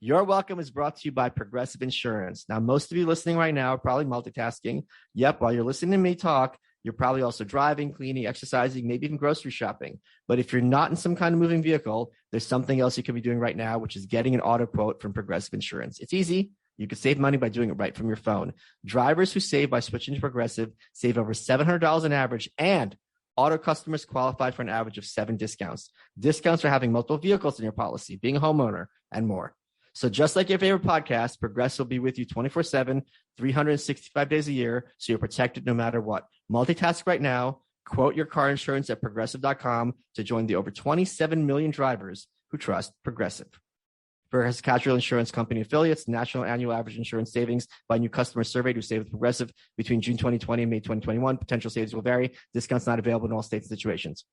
Your Welcome is brought to you by Progressive Insurance. Now, most of you listening right now are probably multitasking. Yep, while you're listening to me talk, you're probably also driving, cleaning, exercising, maybe even grocery shopping. But if you're not in some kind of moving vehicle, there's something else you could be doing right now, which is getting an auto quote from Progressive Insurance. It's easy. You can save money by doing it right from your phone. Drivers who save by switching to Progressive save over $700 on average, and auto customers qualify for an average of 7 discounts. Discounts for having multiple vehicles in your policy, being a homeowner, and more. So just like your favorite podcast, Progressive will be with you 24/7, 365 days a year, so you're protected no matter what. Multitask right now. Quote your car insurance at Progressive.com to join the over 27 million drivers who trust Progressive. Progressive Casual Insurance Company affiliates, national annual average insurance savings by new customers surveyed who saved with Progressive between June 2020 and May 2021. Potential savings will vary. Discounts not available in all states and situations.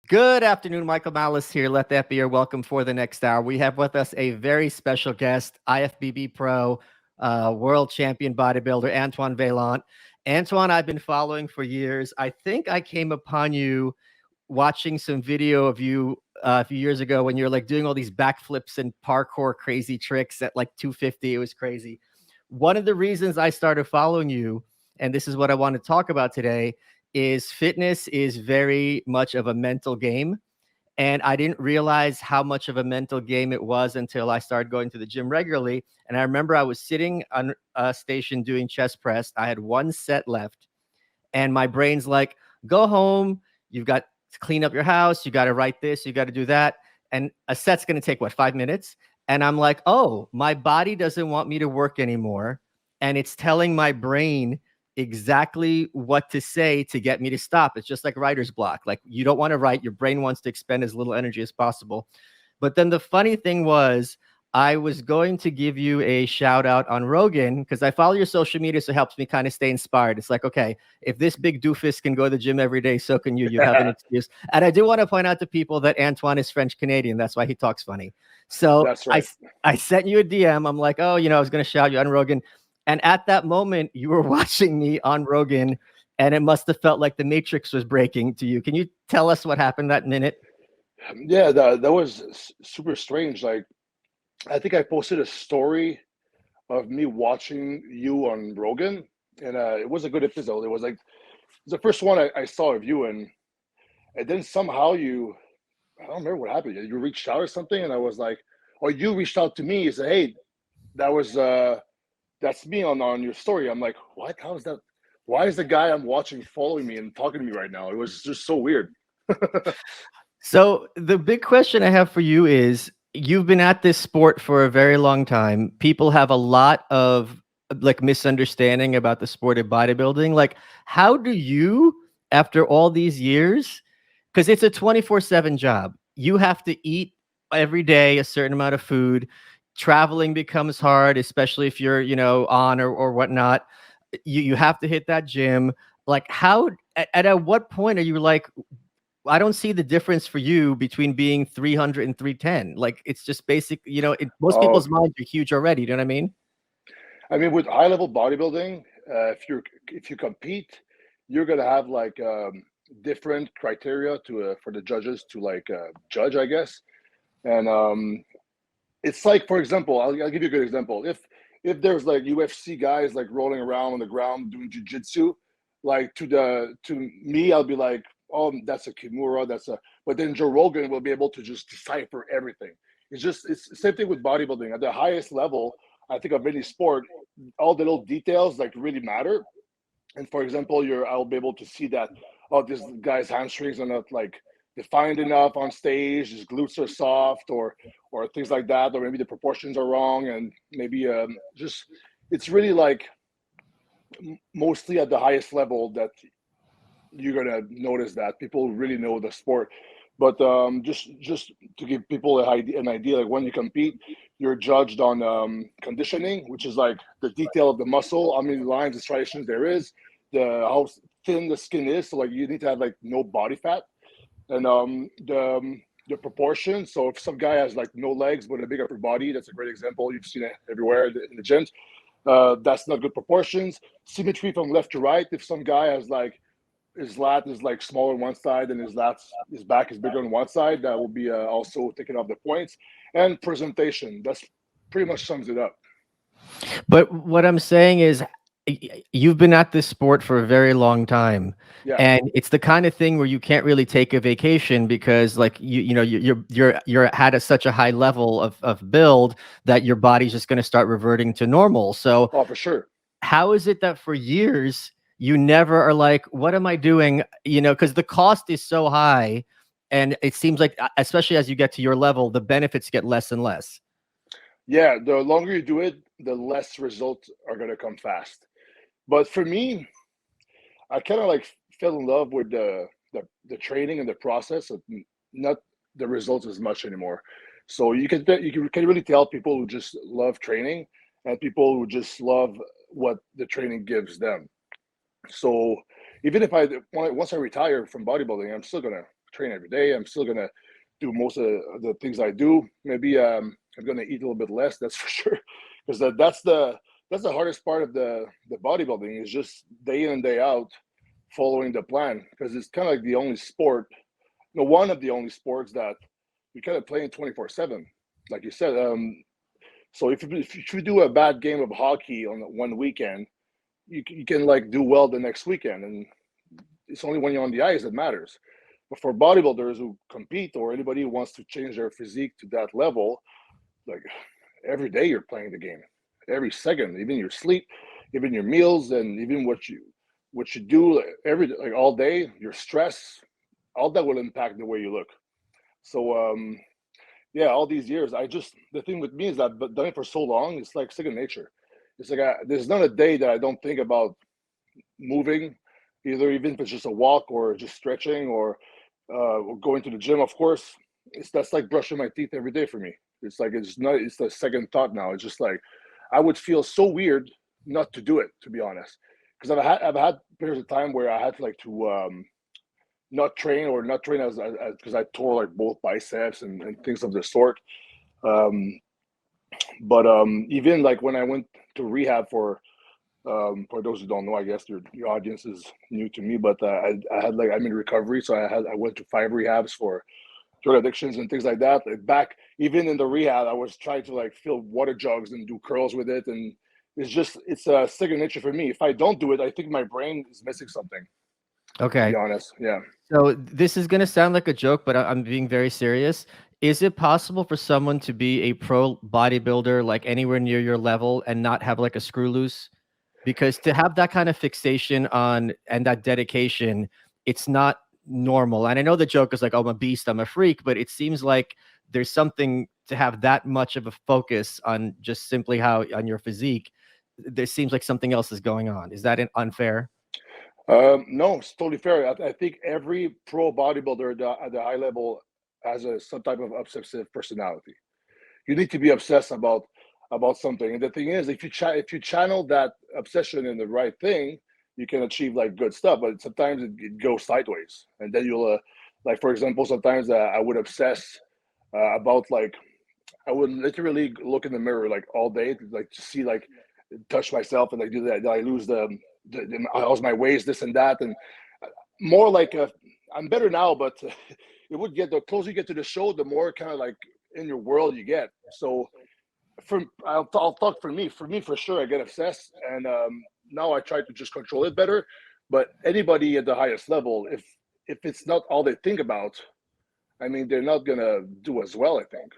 Good afternoon, Michael Malice here. Let that be your welcome for the next hour. We have with us a very special guest, IFBB Pro, world champion bodybuilder, Antoine Vaillant. Antoine, I've been following for years. I think I came upon you watching some video of you a few years ago when you're like doing all these backflips and parkour crazy tricks at like 250. It was crazy. One of the reasons I started following you, and this is what I want to talk about today, is fitness is very much of a mental game. And I didn't realize how much of a mental game it was until I started going to the gym regularly. And I remember I was sitting on a station doing chest press. I had 1 set left. And my brain's like, go home. You've got to clean up your house. You got to write this. You got to do that. And a set's going to take, what, 5 minutes? And I'm like, oh, my body doesn't want me to work anymore. And it's telling my brain exactly what to say to get me to stop. It's just like writer's block. Like, you don't want to write. Your brain wants to expend as little energy as possible. But then the funny thing was, I was going to give you a shout out on Rogan because I follow your social media, so it helps me kind of stay inspired. It's like, okay, if this big doofus can go to the gym every day, so can you. You have an excuse. And I do want to point out to people that Antoine is French Canadian. That's why he talks funny. So that's right. I sent you a DM. I'm like, oh, I was going to shout you on Rogan. And at that moment, you were watching me on Rogan, and it must have felt like the Matrix was breaking to you. Can you tell us what happened that minute? Yeah, that was super strange. Like, I think I posted a story of me watching you on Rogan, and it was a good episode. It was the first one I saw of you, and then somehow I don't remember what happened. You reached out or something, and I was like, or you reached out to me and said, hey, that's me on your story. I'm like, what? How is that? Why is the guy I'm watching following me and talking to me right now? It was just so weird. So the big question I have for you is, you've been at this sport for a very long time. People have a lot of like misunderstanding about the sport of bodybuilding. Like, how do you, after all these years, because it's a 24/7 job, you have to eat every day a certain amount of food. Traveling becomes hard, especially if you're, on or whatnot. You have to hit that gym. Like, how, at what point are you like, I don't see the difference for you between being 300 and 310. Like, it's just basic, most people's minds are huge already. You know what I mean? I mean, with high level bodybuilding, if you compete, you're going to have like different criteria for the judges to judge, I guess. And, it's like, for example, I'll give you a good example. If there's like UFC guys like rolling around on the ground doing jiu-jitsu, like to me, I'll be like, oh, that's a Kimura, but then Joe Rogan will be able to just decipher everything. It's the same thing with bodybuilding. At the highest level, I think of any sport, all the little details like really matter. And for example, I'll be able to see that, oh, this guy's hamstrings are not like defined enough on stage, his glutes are soft or things like that, or maybe the proportions are wrong, and maybe it's really like mostly at the highest level that you're gonna notice that people really know the sport. But just to give people an idea, like when you compete, you're judged on conditioning, which is like the detail of the muscle, how many lines and striations there is, how thin the skin is. So like you need to have like no body fat. And the proportion. So if some guy has like no legs but a big upper body, that's a great example. You've seen it everywhere in the gyms. That's not good proportions. Symmetry from left to right. If some guy has like his lat is like smaller on one side and his back is bigger on one side, that will be also taking off the points. And presentation. That's pretty much sums it up. But what I'm saying is, you've been at this sport for a very long time, Yeah. and it's the kind of thing where you can't really take a vacation because, like, you're at such a high level of build that your body's just going to start reverting to normal. So, Oh, for sure. how is it that for years you never are like, what am I doing? Because the cost is so high, and it seems like, especially as you get to your level, the benefits get less and less. Yeah, the longer you do it, the less results are gonna come fast. But for me, I kind of like fell in love with the training and the process of not the results as much anymore. So you can really tell people who just love training and people who just love what the training gives them. So even if once I retire from bodybuilding, I'm still gonna train every day. I'm still gonna do most of the things I do. Maybe I'm gonna eat a little bit less. That's for sure, because that's the hardest part of the bodybuilding is just day in and day out following the plan, because it's kind of like the only sport, one of the only sports that you kind of play in 24/7, like you said. So if you do a bad game of hockey on one weekend, you can like do well the next weekend, and it's only when you're on the ice that matters. But for bodybuilders who compete or anybody who wants to change their physique to that level, like every day you're playing the game, every second, even your sleep, even your meals, and even what you do every like all day, your stress, all that will impact the way you look. So yeah, all these years, the thing with me is that I've done it for so long, it's like second nature. It's like there's not a day that I don't think about moving, even if it's just a walk or just stretching or going to the gym. Of course, that's like brushing my teeth every day for me. It's like it's the second thought now. It's just like I would feel so weird not to do it, to be honest, because I've had periods of time where I had to not train or not train as because I tore like both biceps and things of the sort. Um, but even like when I went to rehab for those who don't know, I guess your audience is new to me, but I'm in recovery, so I went to 5 rehabs for drug addictions and things like that. Like back even in the rehab, I was trying to like fill water jugs and do curls with it, and it's a second nature for me. If I don't do it, I think my brain is missing something. Okay. To be honest, yeah. So this is going to sound like a joke, but I'm being very serious. Is it possible for someone to be a pro bodybuilder, like anywhere near your level, and not have like a screw loose? Because to have that kind of fixation on and that dedication, it's not normal. And I know the joke is like, oh, I'm a beast, I'm a freak, but it seems like there's something to have that much of a focus on just simply on your physique. There seems like something else is going on. Is that unfair? No, it's totally fair. I think every pro bodybuilder at the high level has some type of obsessive personality. You need to be obsessed about something, and the thing is, if you channel that obsession in the right thing, you can achieve like good stuff. But sometimes it goes sideways, and then you'll like, for example, sometimes I would obsess about like I would literally look in the mirror like all day to see like touch myself and like do that. I lose I lose my waist, this and that, and more like I'm better now, but it would get the closer you get to the show, the more kind of like in your world you get. So I'll talk for me. For me, for sure, I get obsessed, and now I try to just control it better. But anybody at the highest level, if it's not all they think about, I mean, they're not gonna do as well, I think.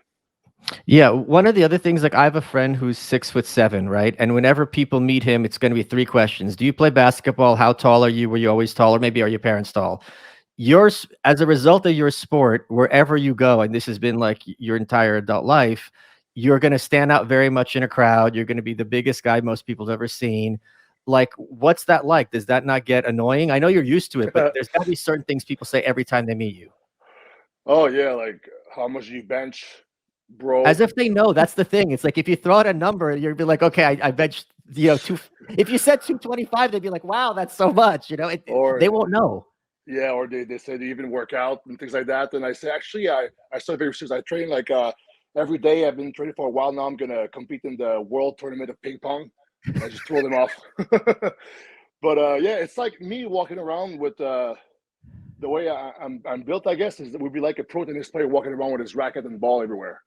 Yeah, one of the other things, like I have a friend who's 6'7", right? And whenever people meet him, it's going to be 3 questions. Do you play basketball? How tall are you? Were you always tall? Or maybe are your parents tall? Yours, as a result of your sport, wherever you go, and this has been like your entire adult life, you're going to stand out very much in a crowd. You're going to be the biggest guy most people have ever seen. Like, what's that like? Does that not get annoying? I know you're used to it, but there's got to be certain things people say every time they meet you. Oh yeah, like how much do you bench, bro? As if they know. That's the thing. It's like if you throw out a number, you'd be like, okay, I benched, two. If you said 225, they'd be like, wow, that's so much. Or they won't know. Yeah, or they say they even work out and things like that. And I say, actually, I started very serious. I train like every day. I've been training for a while now. I'm gonna compete in the world tournament of ping pong. I just throw them off. But yeah, it's like me walking around with the way I'm built. I guess is it would be like a pro tennis player walking around with his racket and ball everywhere.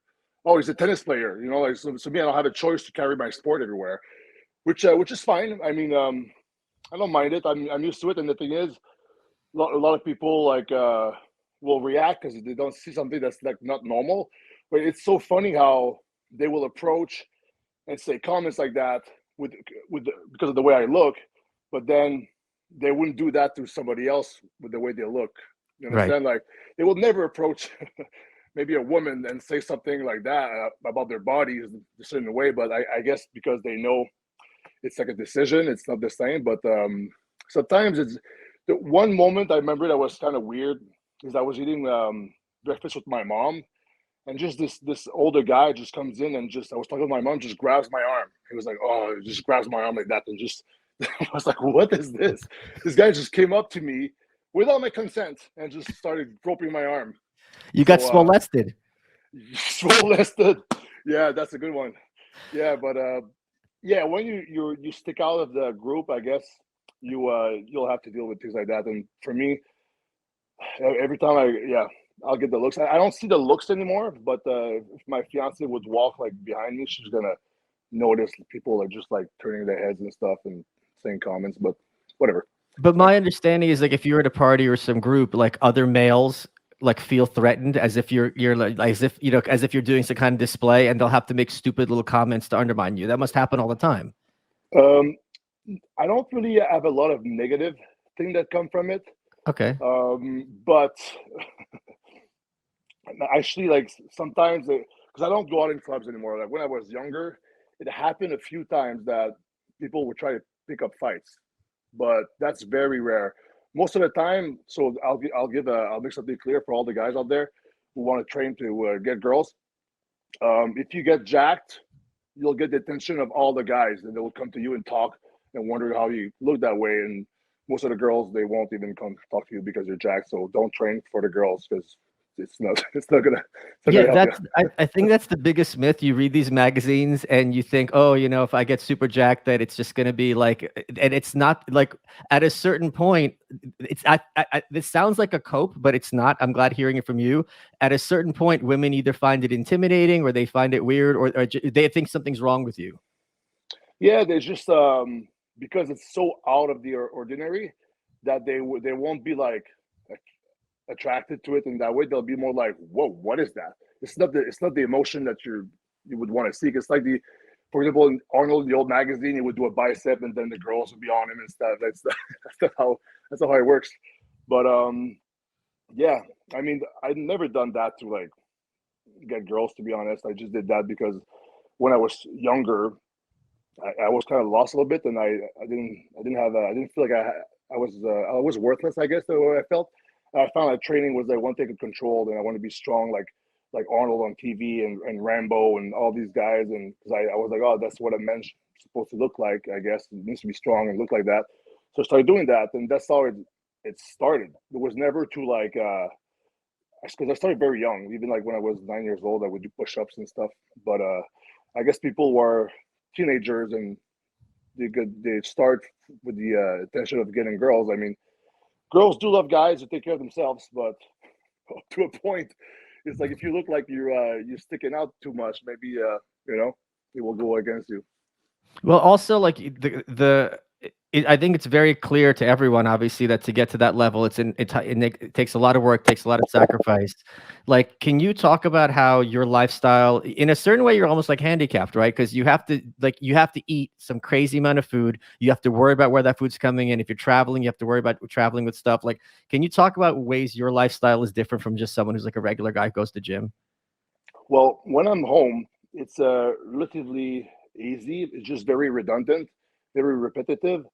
Oh, he's a tennis player, you know. Like so me, I don't have a choice to carry my sport everywhere, which is fine. I mean, I don't mind it. I'm used to it. And the thing is, a lot of people like will react because they don't see something that's like not normal. But it's so funny how they will approach and say comments like that because of the way I look, but then they wouldn't do that to somebody else with the way they look. You Right. understand? Like they will never approach maybe a woman and say something like that about their bodies a certain way. But I guess because they know it's like a decision, it's not the same. But sometimes it's the one moment I remember that was kind of weird is I was eating breakfast with my mom, and just this older guy just comes in and just I was talking to my mom, just grabs my arm. He was like, oh, he just grabs my arm like that and just I was like, what is this? This guy just came up to me without my consent and just started groping my arm. You got So molested. molested. Yeah, that's a good one. Yeah, but yeah, when you stick out of the group, I guess you'll have to deal with things like that. And for me, every time I'll get the looks. I don't see the looks anymore, but if my fiance would walk like behind me, she's gonna notice people are just like turning their heads and stuff and saying comments, but whatever. But It's fine. my understanding is like if you're at a party or some group, like other males like feel threatened as if you're like as if as if you're doing some kind of display, and they'll have to make stupid little comments to undermine you. That must happen all the time. Um, I don't really have a lot of negative thing that come from it, Okay. but actually, like sometimes because I don't go out in clubs anymore. Like when I was younger, it happened a few times that people would try to pick up fights, but that's very rare. Most of the time, so I'll make something clear for all the guys out there who want to train to get girls. If you get jacked, you'll get the attention of all the guys, and they will come to you and talk and wonder how you look that way. And most of the girls, they won't even come talk to you because you're jacked. So don't train for the girls because it's not Yeah, gonna help you. I think that's the biggest myth. You read these magazines and you think, oh, if I get super jacked, that it's just gonna be like, and it's not like at a certain point, it's this sounds like a cope, but it's not. I'm glad hearing it from you. At a certain point, women either find it intimidating or they find it weird or they think something's wrong with you. Yeah, there's just because it's so out of the ordinary that they won't be like attracted to it in that way. They'll be more like, "Whoa, what is that?" It's not the emotion that you would want to seek. It's like for example, in Arnold, the old magazine, he would do a bicep, and then the girls would be on him and stuff. That's not how it works. But yeah, I mean, I've never done that to like get girls. To be honest, I just did that because when I was younger, I was kind of lost a little bit, and I didn't feel like I was worthless. I guess the way I felt. And I found that training was like one thing to control, and I want to be strong, like Arnold on TV and Rambo and all these guys. And because I was like, oh, that's what a man's supposed to look like. I guess it needs to be strong and look like that. So I started doing that, and that's how it started. It was never to like because I started very young. Even like when I was 9 years old, I would do push-ups and stuff. But I guess people were teenagers and they start with the intention of getting girls. I mean, girls do love guys who take care of themselves, but to a point, it's like if you look like you're sticking out too much, maybe it will go against you. Well, also like I think it's very clear to everyone, obviously, that to get to that level, it takes a lot of work, takes a lot of sacrifice. Like, can you talk about how your lifestyle, in a certain way, you're almost like handicapped, right? Because you have to eat some crazy amount of food. You have to worry about where that food's coming in. If you're traveling, you have to worry about traveling with stuff. Like, can you talk about ways your lifestyle is different from just someone who's like a regular guy who goes to gym? Well, when I'm home, it's relatively easy. It's just very redundant, very repetitive.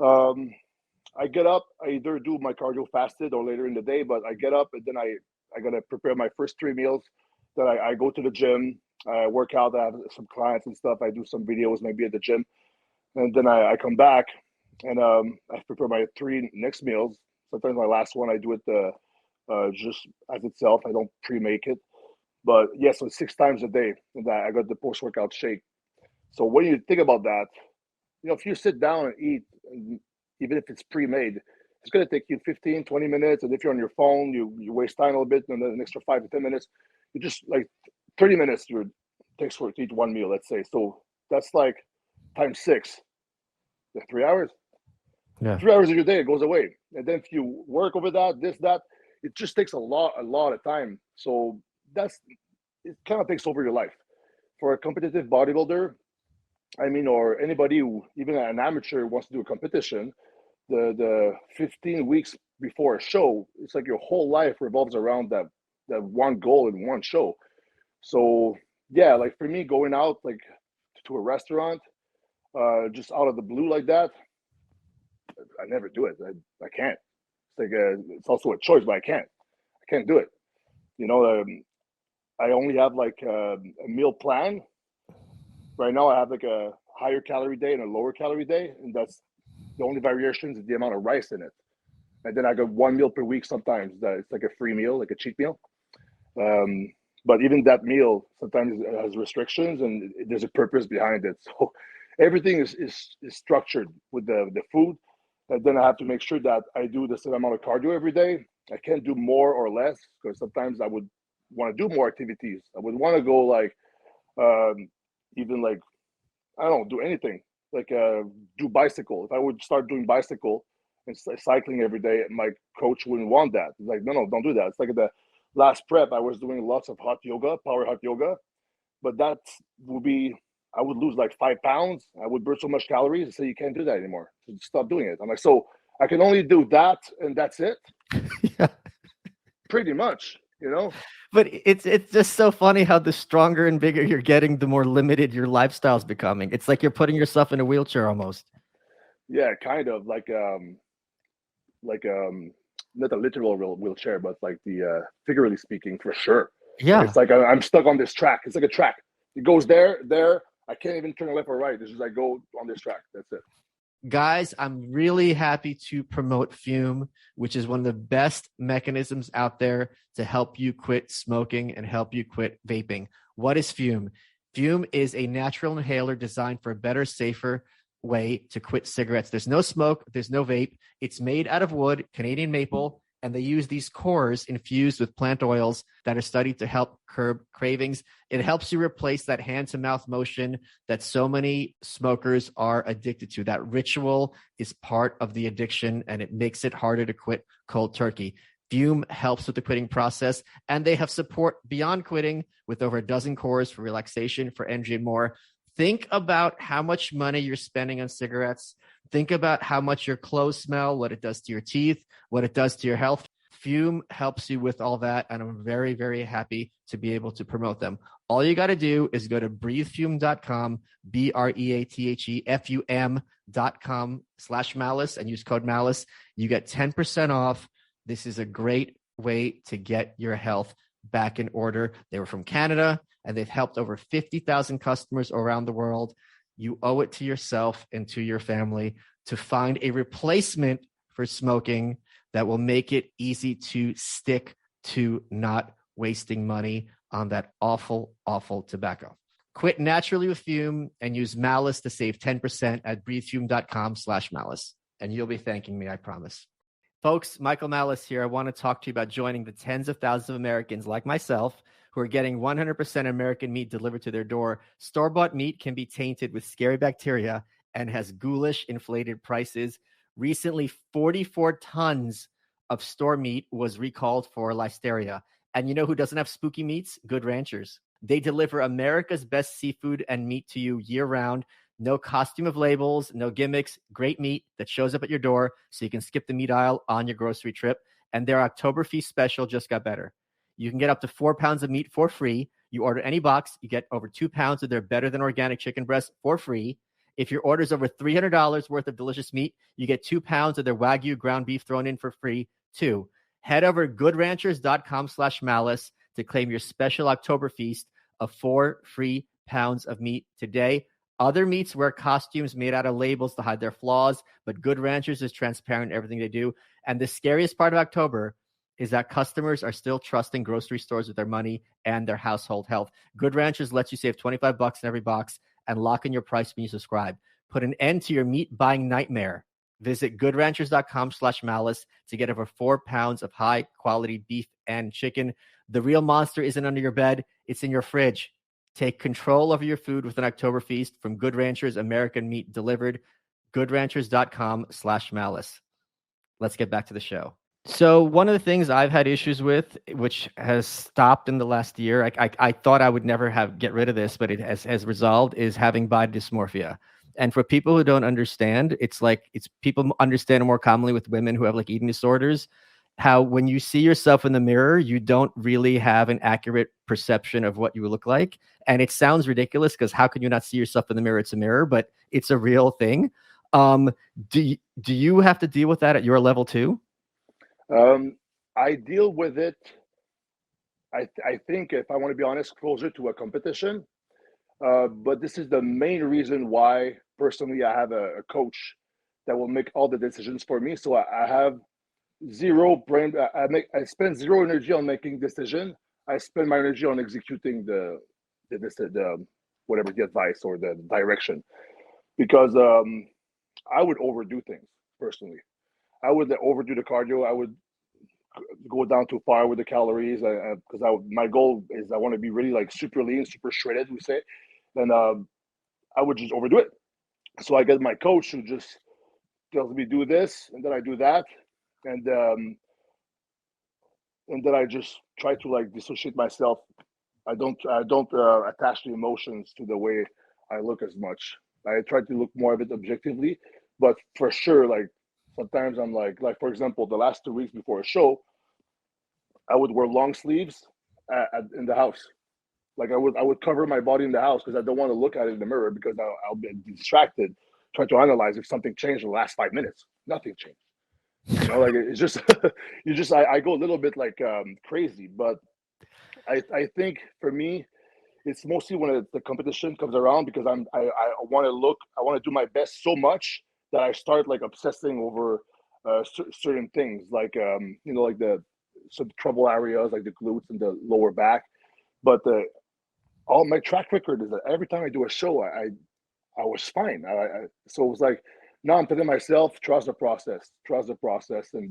Um, I get up, I either do my cardio fasted or later in the day, but I get up and then I gotta prepare my first three meals. Then I go to the gym, I work out, I have some clients and stuff. I do some videos maybe at the gym, and then I come back and I prepare my three next meals. Sometimes my last one, I do it just as itself. I don't pre-make it. But yeah, so 6 times a day, and I got the post-workout shake. So when you think about that, if you sit down and eat, even if it's pre-made, it's going to take you 15, 20 minutes. And if you're on your phone, you waste time a little bit, and then an extra 5 to 10 minutes. You just like 30 minutes takes for it to eat one meal, let's say. So that's like times 6. 3 hours. Yeah. 3 hours of your day, it goes away. And then if you work over that, it just takes a lot of time. So it kind of takes over your life. For a competitive bodybuilder, or anybody who, even an amateur, wants to do a competition, the 15 weeks before a show, it's like your whole life revolves around that one goal in one show. So yeah, like for me, going out like to a restaurant, just out of the blue like that, I never do it. I can't. It's like it's also a choice, but I can't do it. I only have like a meal plan. Right now, I have like a higher calorie day and a lower calorie day, and that's the only variations is the amount of rice in it. And then I got 1 meal per week sometimes. That it's like a free meal, like a cheat meal. But even that meal sometimes has restrictions, and there's a purpose behind it. So everything is structured with the food. And then I have to make sure that I do the same amount of cardio every day. I can't do more or less, because sometimes I would want to do more activities. I would want to go like even like, I don't do anything, like do bicycle. If I would start doing bicycle and cycling every day, my coach wouldn't want that. He's like, no, don't do that. It's like the last prep, I was doing lots of power hot yoga, but that would be, I would lose like 5 pounds. I would burn so much calories. And say, you can't do that anymore. So stop doing it. I'm like, so I can only do that, and that's it. Yeah. Pretty much, But it's just so funny how the stronger and bigger you're getting, the more limited your lifestyle's becoming. It's like you're putting yourself in a wheelchair almost. Yeah, kind of like not a literal wheelchair, but like the figuratively speaking, for sure. Yeah. It's like I'm stuck on this track. It's like a track. It goes there. I can't even turn left or right. It's just I go on this track. That's it. Guys, I'm really happy to promote Fume, which is one of the best mechanisms out there to help you quit smoking and help you quit vaping. What is Fume? Fume is a natural inhaler designed for a better, safer way to quit cigarettes. There's no smoke. There's no vape. It's made out of wood, Canadian maple, and they use these cores infused with plant oils that are studied to help curb cravings. It helps you replace that hand-to-mouth motion that so many smokers are addicted to. That ritual is part of the addiction, and it makes it harder to quit cold turkey. Fume helps with the quitting process, and they have support beyond quitting with over a dozen cores for relaxation, for energy, and more. Think about how much money you're spending on cigarettes. Think about how much your clothes smell, what it does to your teeth, what it does to your health. Fume helps you with all that, and I'm very, very happy to be able to promote them. All you got to do is go to breathefume.com, breathefum.com/malice, and use code malice. You get 10% off. This is a great way to get your health back in order. They were from Canada, and they've helped over 50,000 customers around the world. You owe it to yourself and to your family to find a replacement for smoking that will make it easy to stick to not wasting money on that awful, awful tobacco. Quit naturally with Fume and use Malice to save 10% at breathefume.com/malice. And you'll be thanking me, I promise. Folks, Michael Malice here. I want to talk to you about joining the tens of thousands of Americans like myself who are getting 100% American meat delivered to their door. Store-bought meat can be tainted with scary bacteria and has ghoulish, inflated prices. Recently, 44 tons of store meat was recalled for listeria. And you know who doesn't have spooky meats? Good Ranchers. They deliver America's best seafood and meat to you year-round. No costume of labels, no gimmicks, great meat that shows up at your door so you can skip the meat aisle on your grocery trip. And their October Feast special just got better. You can get up to 4 pounds of meat for free. You order any box, you get over 2 pounds of their better than organic chicken breast for free. If your order is over $300 worth of delicious meat, you get 2 pounds of their Wagyu ground beef thrown in for free too. Head over to goodranchers.com/malice to claim your special October Feast of 4 free pounds of meat today. Other meats wear costumes made out of labels to hide their flaws, but Good Ranchers is transparent in everything they do. And the scariest part of October is that customers are still trusting grocery stores with their money and their household health. Good Ranchers lets you save $25 in every box and lock in your price when you subscribe. Put an end to your meat buying nightmare. Visit goodranchers.com/malice to get over 4 pounds of high quality beef and chicken. The real monster isn't under your bed, it's in your fridge. Take control over your food with an October feast from Good Ranchers, American meat delivered. goodranchers.com/malice. Let's get back to the show. So one of the things I've had issues with, which has stopped in the last year, I thought I would never get rid of this, but it has resolved, is having body dysmorphia. And for people who don't understand, it's people understand it more commonly with women who have like eating disorders, how when you see yourself in the mirror, you don't really have an accurate perception of what you look like. And it sounds ridiculous because how can you not see yourself in the mirror? It's a mirror, but it's a real thing. Do you have to deal with that at your level too? I deal with it. I think, if I want to be honest, closer to a competition. But this is the main reason why, personally, I have a coach that will make all the decisions for me. So I have zero brain. I spend zero energy on making decision. I spend my energy on executing the whatever the advice or the direction, because I would overdo things personally. I would overdo the cardio. I would go down too far with the calories because my goal is I want to be really like super lean, super shredded, we say. Then I would just overdo it. So I get my coach who just tells me do this, and then I do that, and then I just try to like dissociate myself. I don't attach the emotions to the way I look as much. I try to look more of it objectively, but for sure, like sometimes I'm like for example, the last 2 weeks before a show, I would wear long sleeves in the house. Like I would cover my body in the house because I don't want to look at it in the mirror because I'll be distracted trying to analyze if something changed in the last 5 minutes. Nothing changed. You know, like it's just I go a little bit like crazy, but I think for me it's mostly when the competition comes around because I want to do my best so much that I start like obsessing over certain things like like some trouble areas like the glutes and the lower back. But all my track record is that every time I do a show, I was fine. So it was like now I'm telling myself, trust the process, and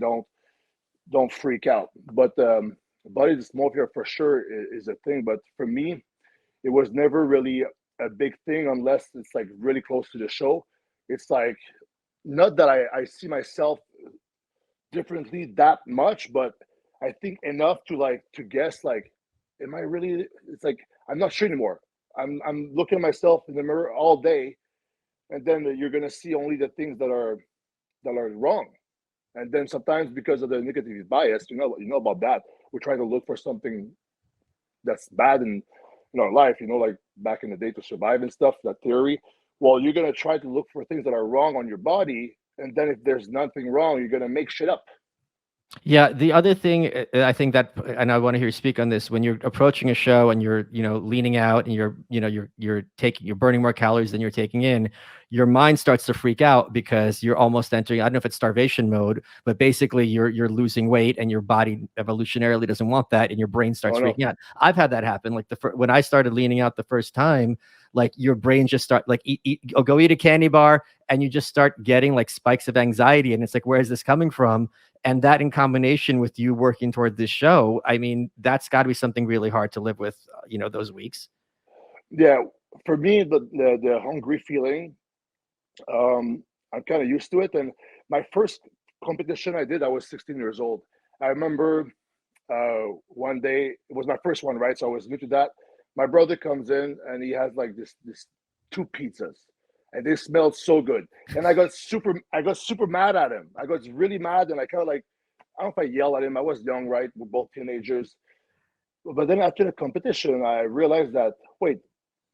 don't freak out. But body dysmorphia for sure is a thing. But for me, it was never really a big thing unless it's like really close to the show. It's like not that I see myself differently that much, but I think enough to guess like, am I really? It's like I'm not sure anymore. I'm looking at myself in the mirror all day, and then you're gonna see only the things that are wrong. And then sometimes because of the negative bias, you know about that. We're trying to look for something that's bad in our life, like back in the day to survive and stuff, that theory. Well, you're going to try to look for things that are wrong on your body. And then if there's nothing wrong, you're going to make shit up. Yeah, the other thing I think that, and I want to hear you speak on this, when you're approaching a show and you're, leaning out and you're burning more calories than you're taking in, your mind starts to freak out because you're almost entering, I don't know if it's starvation mode, but basically you're losing weight and your body evolutionarily doesn't want that, and your brain starts freaking out. I've had that happen. Like when I started leaning out the first time, like your brain just start like go eat a candy bar, and you just start getting like spikes of anxiety, and it's like, where is this coming from? And that in combination with you working toward this show, I mean, that's got to be something really hard to live with, those weeks. Yeah, for me, the hungry feeling, I'm kind of used to it. And my first competition I did, I was 16 years old. I remember one day, it was my first one, right? So I was new to that. My brother comes in and he has like this 2 pizzas. And they smelled so good. And I got super mad at him. I got really mad, and I kind of like, I don't know if I yelled at him. I was young, right? We're both teenagers. But then after the competition, I realized that, wait,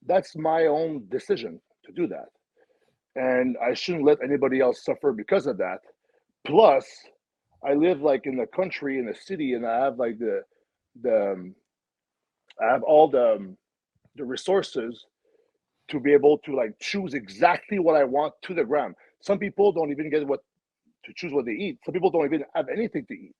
that's my own decision to do that. And I shouldn't let anybody else suffer because of that. Plus, I live like in the country, in a city, and I have like I have all the resources to be able to like choose exactly what I want to the gram. Some people don't even get what to choose what they eat. Some people don't even have anything to eat.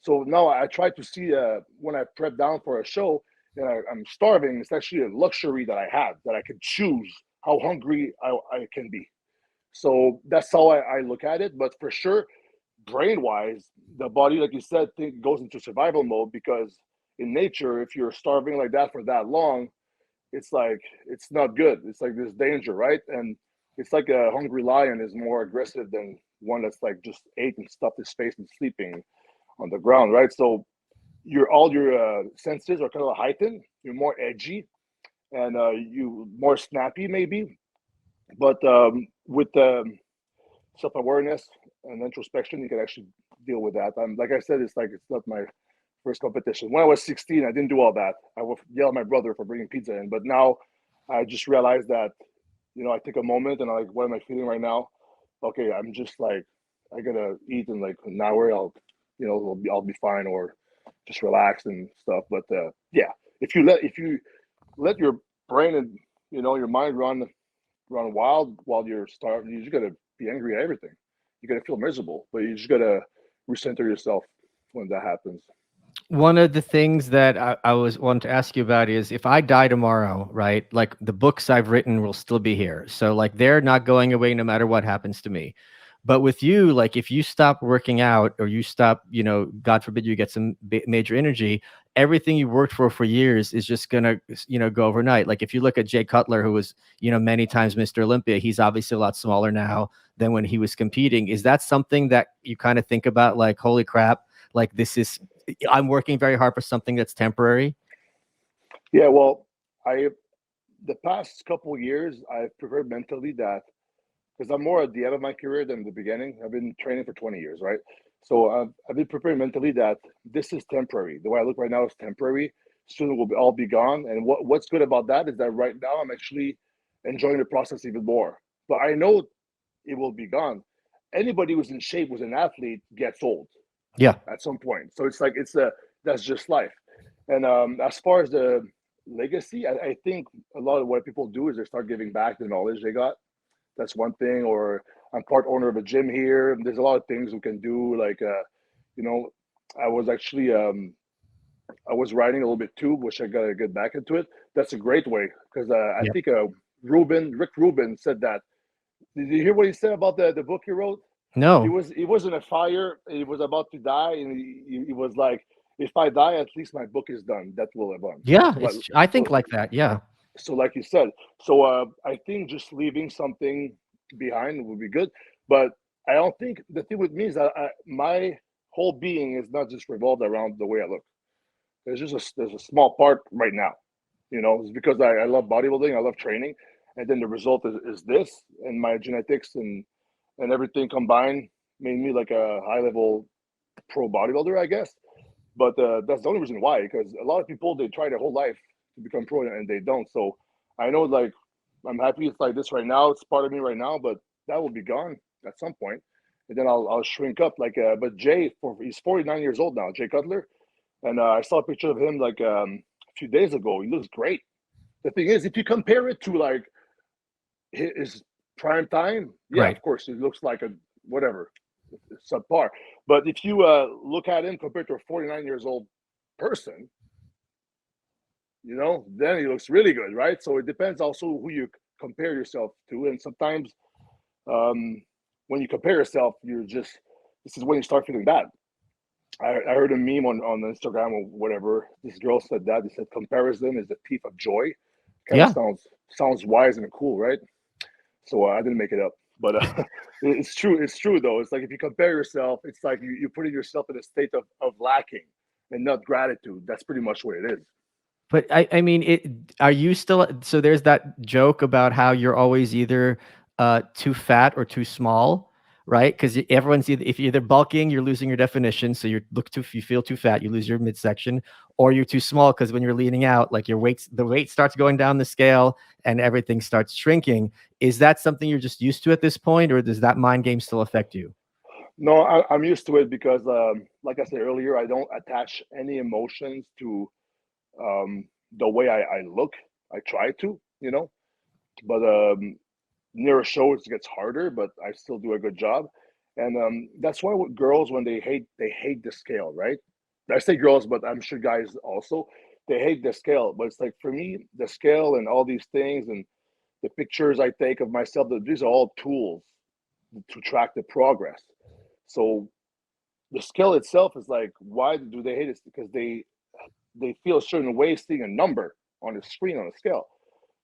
So now I try to see when I prep down for a show and I'm starving, it's actually a luxury that I have, that I can choose how hungry I can be. So that's how I look at it. But for sure, brain wise, the body, like you said, goes into survival mode, because in nature, if you're starving like that for that long, it's like, it's not good. It's like there's danger, right? And it's like a hungry lion is more aggressive than one that's like just ate and stuffed his face and sleeping on the ground, right? So all your senses are kind of heightened. You're more edgy and you more snappy maybe. But with self-awareness and introspection, you can actually deal with that. Like I said, it's like, it's not my first competition. When I was 16, I didn't do all that. I would yell at my brother for bringing pizza in. But now I just realized that, I take a moment and I'm like, what am I feeling right now? Okay, I'm just like, I gotta eat in like an hour. I'll be fine, or just relax and stuff. But yeah, if you let your brain and your mind run wild while you're starving, you just gotta be angry at everything. You gotta feel miserable, but you just gotta recenter yourself when that happens. One of the things that I was wanting to ask you about is, if I die tomorrow, right? Like, the books I've written will still be here. So like, they're not going away no matter what happens to me. But with you, like, if you stop working out, or you stop, God forbid you get some major energy, everything you worked for years is just gonna, go overnight. Like, if you look at Jay Cutler, who was, many times Mr. Olympia, he's obviously a lot smaller now than when he was competing. Is that something that you kind of think about, like, holy crap, like, I'm working very hard for something that's temporary? Yeah, well, the past couple of years, I've prepared mentally that, because I'm more at the end of my career than the beginning. I've been training for 20 years, right? So I've been preparing mentally that this is temporary. The way I look right now is temporary. Soon it will all be gone. And what's good about that is that right now I'm actually enjoying the process even more. But I know it will be gone. Anybody who's in shape, who's an athlete, gets old Yeah. at some point. So it's like, that's just life. And as far as the legacy, I think a lot of what people do is they start giving back the knowledge they got. That's one thing. Or I'm part owner of a gym here. There's a lot of things we can do. Like, I was actually I was writing a little bit too, which I got to get back into it. That's a great way, because I Yeah. think Rick Rubin said that. Did you hear what he said about the book he wrote? He No. was in a fire. He was about to die, and he was like, "If I die, at least my book is done. That will live on." Yeah. So like, I think so like that. Yeah. so like you said. So I think just leaving something behind would be good. But I don't think the thing with me is that my whole being is not just revolved around the way I look. There's a small part right now. It's because I love bodybuilding, I love training, and then the result is this, and my genetics and everything combined made me like a high level pro bodybuilder, I guess. But that's the only reason why, because a lot of people, they try their whole life to become pro and they don't. So I know, like, I'm happy it's like this right now. It's part of me right now, but that will be gone at some point, and then I'll shrink up. Like, but he's 49 years old now, Jay Cutler, and I saw a picture of him like a few days ago. He looks great. The thing is, if you compare it to like his prime time, yeah, Right. of course, it looks like a whatever, subpar. But if you look at him compared to a 49 years old person, then he looks really good, right? So it depends also who you compare yourself to, and sometimes when you compare yourself, this is when you start feeling bad. I heard a meme on Instagram or whatever. This girl said that. They said comparison is the thief of joy. Kind of Yeah. sounds wise and cool, right? So I didn't make it up, but it's true. It's true though. It's like if you compare yourself, it's like you putting yourself in a state of lacking and not gratitude. That's pretty much what it is. But I mean, are you still, so there's that joke about how you're always either too fat or too small, right? Because everyone's if you're either bulking, you're losing your definition. So you feel too fat, you lose your midsection, or you're too small because when you're leaning out, like the weight starts going down the scale and everything starts shrinking. Is that something you're just used to at this point, or does that mind game still affect you? No, I'm used to it because, like I said earlier, I don't attach any emotions to the way I look. I try to, but near a show it gets harder, but I still do a good job. And that's why with girls, when they hate the scale, right? I say girls, but I'm sure guys also, they hate the scale. But it's like, for me, the scale and all these things and the pictures I take of myself, these are all tools to track the progress. So the scale itself is like, why do they hate it? Because they feel a certain way seeing a number on the screen on a scale.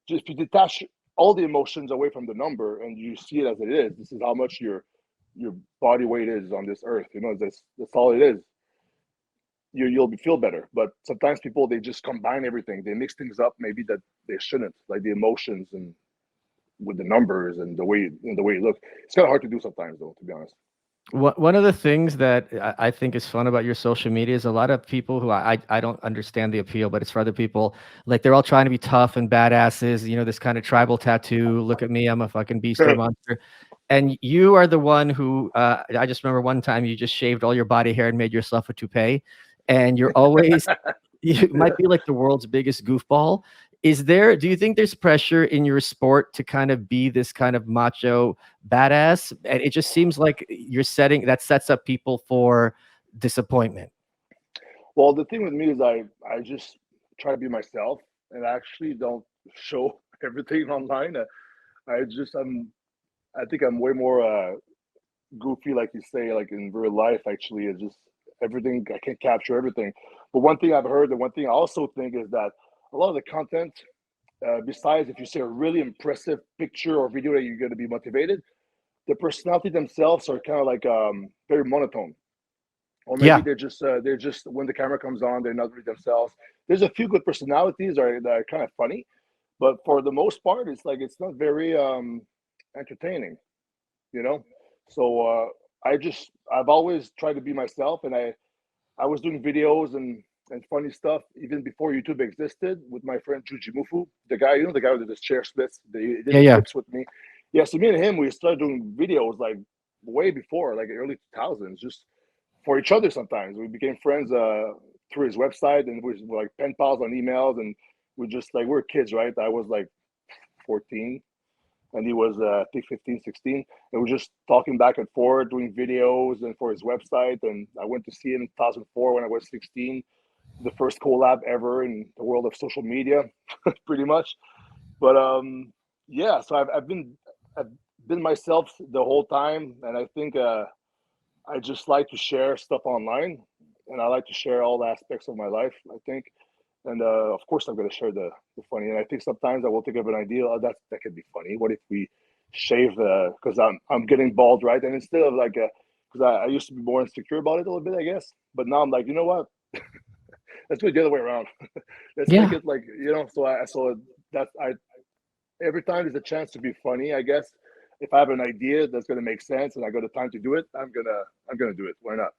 Just to detach all the emotions away from the number and you see it as it is. This is how much your body weight is on this earth. You know, that's all it is. You'll feel better. But sometimes people, they just combine everything. They mix things up maybe that they shouldn't, like the emotions and with the numbers and the way you look. It's kind of hard to do sometimes, though, to be honest. One of the things that I think is fun about your social media is a lot of people who I don't understand the appeal, but it's for other people. Like, they're all trying to be tough and badasses, you know, this kind of tribal tattoo. Look at me, I'm a fucking beast or monster. And you are the one who, I just remember one time you just shaved all your body hair and made yourself a toupee. And you're always, you might be like the world's biggest goofball. Do you think there's pressure in your sport to kind of be this kind of macho badass? And it just seems like that sets up people for disappointment. Well, the thing with me is I just try to be myself, and I actually don't show everything online. I think I'm way more goofy, like you say, like in real life. Actually, it's just everything. I can't capture everything. But one thing I've heard, and one thing I also think is that a lot of the content, besides if you see a really impressive picture or video that you're going to be motivated, the personality themselves are kind of like very monotone. Or maybe they're just when the camera comes on, they're not really themselves. There's a few good personalities that are kind of funny, but for the most part, it's like it's not very entertaining, you know. So I've always tried to be myself, and I was doing videos and funny stuff even before YouTube existed with my friend Juji Mufu, the guy who did the chair splits, the flips with me. Yeah, so me and him, we started doing videos like way before, like early 2000s, just for each other. Sometimes we became friends through his website, and we were like pen pals on emails, and we just like, we're kids, right? I was like 14 and he was I think 15, 16, and we're just talking back and forth, doing videos and for his website. And I went to see him in 2004 when I was 16, the first collab ever in the world of social media, pretty much. But yeah, so I've been myself the whole time, and I think I just like to share stuff online, and I like to share all aspects of my life, I think. And of course, I'm going to share the funny. And I think sometimes I will think of an idea. Oh, that could be funny. What if we shave? Because I'm getting bald, right? And instead of like, because I used to be more insecure about it a little bit, I guess. But now I'm like, you know what? Let's do it the other way around. Let's make it like, you know. So every time there's a chance to be funny, I guess. If I have an idea that's going to make sense and I got the time to do it, I'm gonna do it. Why not?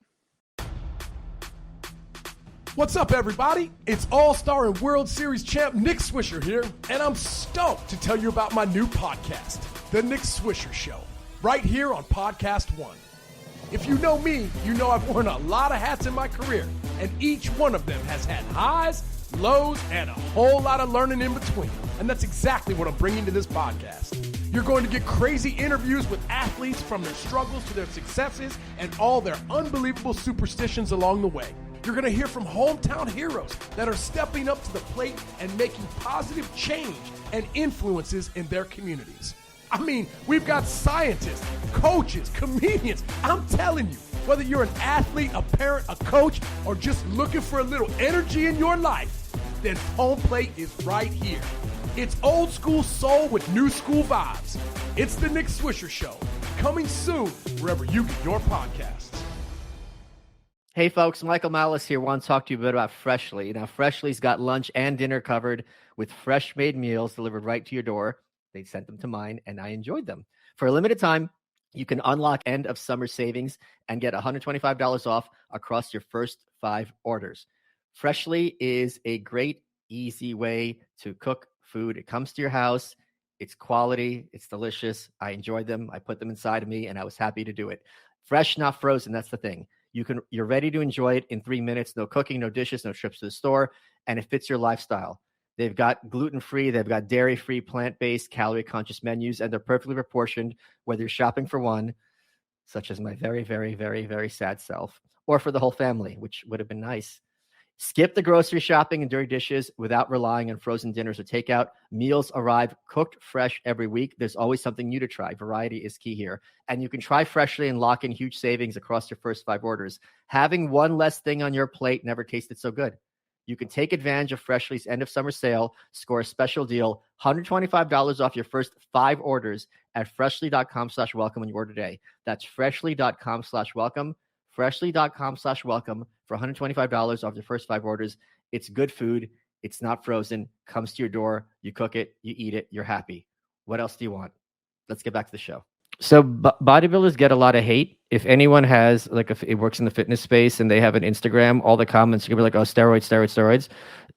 What's up, everybody? It's All-Star and World Series champ Nick Swisher here, and I'm stoked to tell you about my new podcast, The Nick Swisher Show, right here on Podcast One. If you know me, you know I've worn a lot of hats in my career, and each one of them has had highs, lows, and a whole lot of learning in between. And that's exactly what I'm bringing to this podcast. You're going to get crazy interviews with athletes from their struggles to their successes and all their unbelievable superstitions along the way. You're going to hear from hometown heroes that are stepping up to the plate and making positive change and influences in their communities. I mean, we've got scientists, coaches, comedians. I'm telling you, whether you're an athlete, a parent, a coach, or just looking for a little energy in your life, then Home Plate is right here. It's old school soul with new school vibes. It's the Nick Swisher Show, coming soon wherever you get your podcasts. Hey folks, Michael Malice here. Want to talk to you a bit about Freshly. Now, Freshly's got lunch and dinner covered with fresh made meals delivered right to your door. They sent them to mine and I enjoyed them. For a limited time, you can unlock end of summer savings and get $125 off across your first 5 orders. Freshly is a great, easy way to cook food. It comes to your house. It's quality. It's delicious. I enjoyed them. I put them inside of me and I was happy to do it. Fresh, not frozen. That's the thing. You're ready to enjoy it in 3 minutes. No cooking, no dishes, no trips to the store, and it fits your lifestyle. They've got gluten-free, they've got dairy-free, plant-based, calorie-conscious menus, and they're perfectly proportioned, whether you're shopping for one, such as my very, very, very, very sad self, or for the whole family, which would have been nice. Skip the grocery shopping and dirty dishes without relying on frozen dinners or takeout. Meals arrive cooked fresh every week. There's always something new to try. Variety is key here. And you can try Freshly and lock in huge savings across your first 5 orders. Having one less thing on your plate never tasted so good. You can take advantage of Freshly's end of summer sale, score a special deal, $125 off your first 5 orders at freshly.com/welcome when you order today. That's freshly.com/welcome. Freshly.com/welcome for $125 off your first 5 orders. It's good food. It's not frozen. Comes to your door. You cook it. You eat it. You're happy. What else do you want? Let's get back to the show. So bodybuilders get a lot of hate. If anyone has, like, if it works in the fitness space and they have an Instagram, all the comments are gonna be like, oh, steroids, steroids,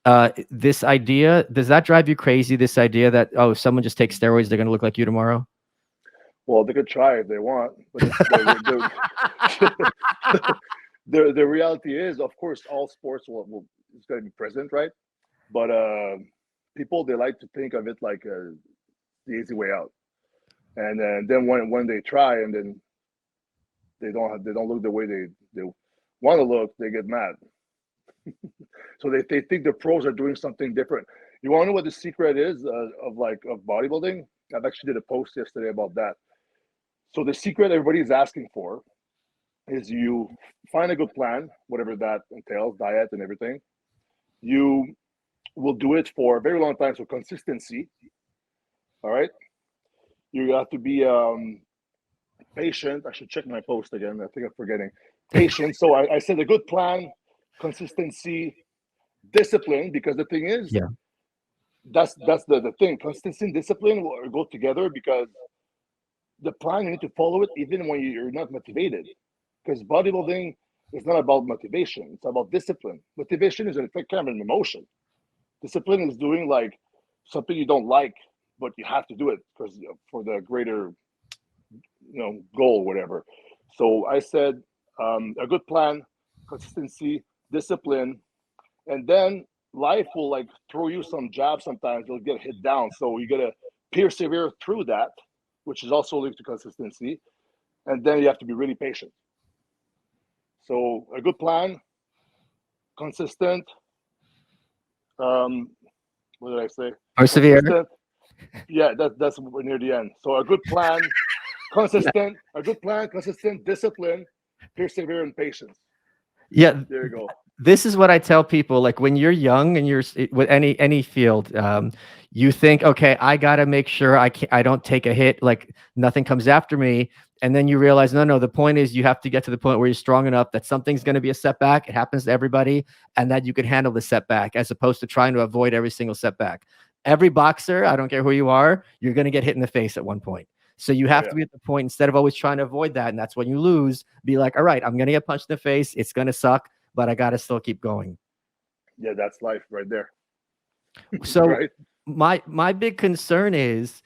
steroids. This idea, does that drive you crazy? This idea that, oh, if someone just takes steroids, they're gonna look like you tomorrow? Well, they could try if they want, but the reality is, of course, all sports is going to be present, right? But people, they like to think of it like the easy way out, and then when they try and then they don't look the way they want to look, they get mad. So they think the pros are doing something different. You want to know what the secret is of bodybuilding? I've actually did a post yesterday about that. So the secret everybody is asking for is you find a good plan, whatever that entails, diet and everything. You will do it for a very long time, so consistency. All right? You have to be patient. I should check my post again. I think I'm forgetting. Patient. So I said a good plan, consistency, discipline, because the thing is, that's the thing. Consistency and discipline will go together, because the plan, you need to follow it even when you're not motivated, because bodybuilding is not about motivation. It's about discipline. Motivation is kind of an emotion. Discipline is doing like something you don't like, but you have to do it because for the greater, goal, whatever. So I said a good plan, consistency, discipline, and then life will like throw you some jabs. Sometimes you'll get hit down, so you gotta persevere through that, which is also linked to consistency. And then you have to be really patient. So a good plan, consistent. What did I say? Persevere. Yeah, that's near the end. So a good plan, consistent, discipline, persevere, and patience. Yeah. There you go. This is what I tell people, like when you're young and you're with any field, you think, okay, I got to make sure I don't take a hit, like nothing comes after me. And then you realize, no, the point is you have to get to the point where you're strong enough that something's going to be a setback. It happens to everybody, and that you can handle the setback, as opposed to trying to avoid every single setback. Every boxer, I don't care who you are, you're going to get hit in the face at one point. So you have to be at the point, instead of always trying to avoid that, and that's when you lose, be like, all right, I'm going to get punched in the face. It's going to suck, but I got to still keep going. Yeah, that's life right there. So right? my big concern is,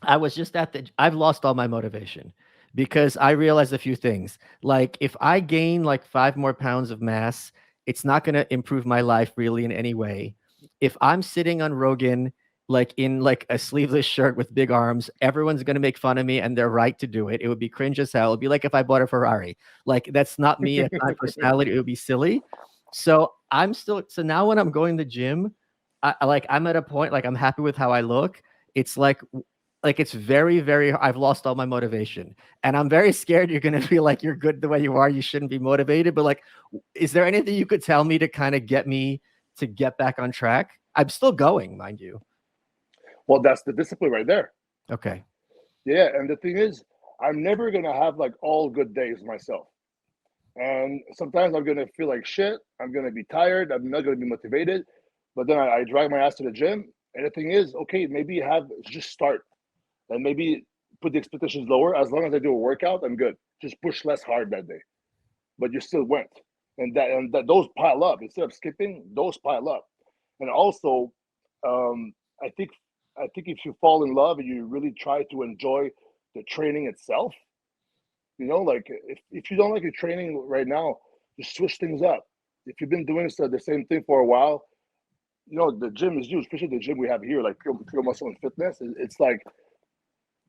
I've lost all my motivation, because I realized a few things. Like if I gain like 5 more pounds of mass, it's not going to improve my life really in any way. If I'm sitting on Rogan, like in like a sleeveless shirt with big arms, everyone's going to make fun of me, and they're right to do it. It would be cringe as hell. It'd be like if I bought a Ferrari. Like that's not me. It's my personality. It would be silly. So now when I'm going to the gym, I'm at a point, like I'm happy with how I look. It's like it's very, very, I've lost all my motivation, and I'm very scared you're going to feel like you're good the way you are. You shouldn't be motivated. But like, is there anything you could tell me to kind of get me to get back on track? I'm still going, mind you. Well, that's the discipline right there. Okay. Yeah. And the thing is, I'm never going to have like all good days myself. And sometimes I'm going to feel like shit. I'm going to be tired. I'm not going to be motivated. But then I drag my ass to the gym. And the thing is, okay, maybe just start. And maybe put the expectations lower. As long as I do a workout, I'm good. Just push less hard that day. But you still went. And that those pile up. Instead of skipping, those pile up. And also, I think if you fall in love and you really try to enjoy the training itself, like if you don't like your training right now, just switch things up. If you've been doing the same thing for a while, the gym is huge, especially the gym we have here, like Pure Muscle and Fitness. It's like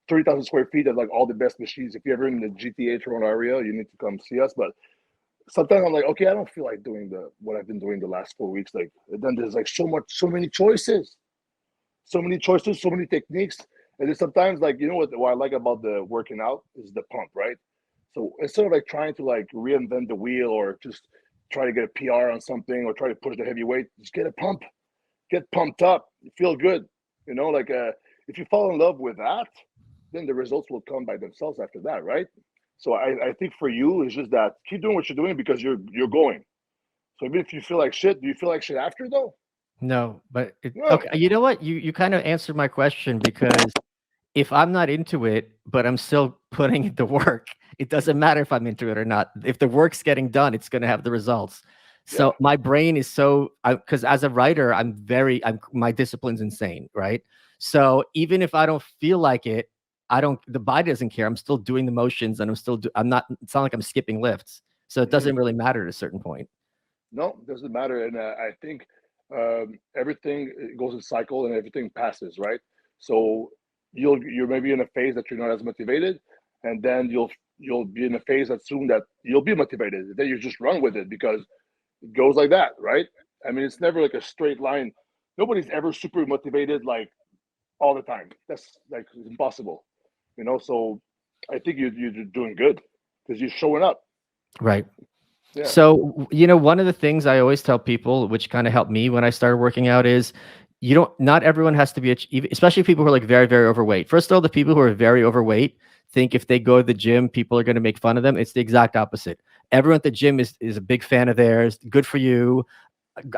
30,000 square feet of like all the best machines. If you're ever in the GTA Toronto area, you need to come see us. But sometimes I'm like, okay, I don't feel like doing what I've been doing the last 4 weeks. Like, and then there's like so many choices, so many techniques. And then sometimes, like, you know what I like about the working out is the pump, right? So instead of like trying to like reinvent the wheel or just try to get a PR on something or try to push the heavy weight, just get a pump, get pumped up, you feel good. You know, like if you fall in love with that, then the results will come by themselves after that, right? So I think for you, it's just that keep doing what you're doing because you're going. So even if you feel like shit, do you feel like shit after though? No, but No. okay. You know what? You kind of answered my question, because if I'm not into it, but I'm still putting in the work, it doesn't matter if I'm into it or not. If the work's getting done, it's going to have the results. So Yeah. my brain is because as a writer, my discipline's insane, right? So even if I don't feel like it, the body doesn't care. I'm still doing the motions, and I'm not, it's not like I'm skipping lifts. So it doesn't really matter at a certain point. No, it doesn't matter. And I think everything goes in cycle and everything passes, right? So you're maybe in a phase that you're not as motivated, and then you'll be in a phase that soon that you'll be motivated. Then you just run with it because it goes like that, right? I mean, it's never like a straight line. Nobody's ever super motivated like all the time. That's like impossible, you know. So I think you're doing good because you're showing up. Right. Yeah. So, one of the things I always tell people, which kind of helped me when I started working out, is not everyone has to be, especially people who are like very, very overweight. First of all, the people who are very overweight think if they go to the gym, people are going to make fun of them. It's the exact opposite. Everyone at the gym is a big fan of theirs. Good for you.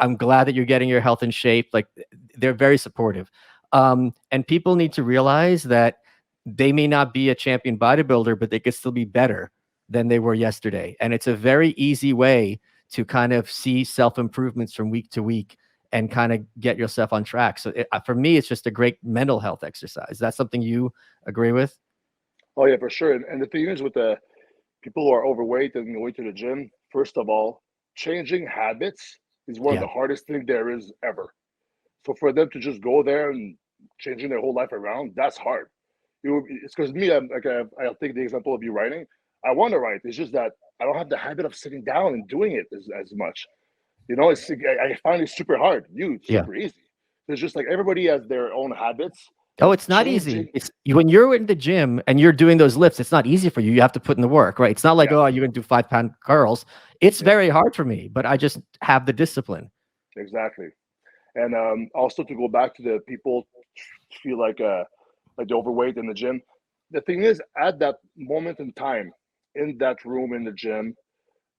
I'm glad that you're getting your health in shape. Like, they're very supportive. And people need to realize that they may not be a champion bodybuilder, but they could still be better than they were yesterday. And it's a very easy way to kind of see self-improvements from week to week and kind of get yourself on track. So for me, it's just a great mental health exercise. That's something you agree with? Oh yeah, for sure. And the thing is with the people who are overweight and going to the gym, first of all, changing habits is one of the hardest things there is ever. So for them to just go there and changing their whole life around, that's hard. It's because me, I'll take the example of you writing. I want to write. It's just that I don't have the habit of sitting down and doing it as much. You know, I find it super hard. Super easy. It's just like everybody has their own habits. Oh, it's not easy. It's when you're in the gym and you're doing those lifts, it's not easy for you. You have to put in the work, right? It's not like, oh, you're going to do 5-pound curls. It's very hard for me, but I just have the discipline. Exactly. And also to go back to the people feel like they're overweight in the gym. The thing is, at that moment in time, in that room in the gym,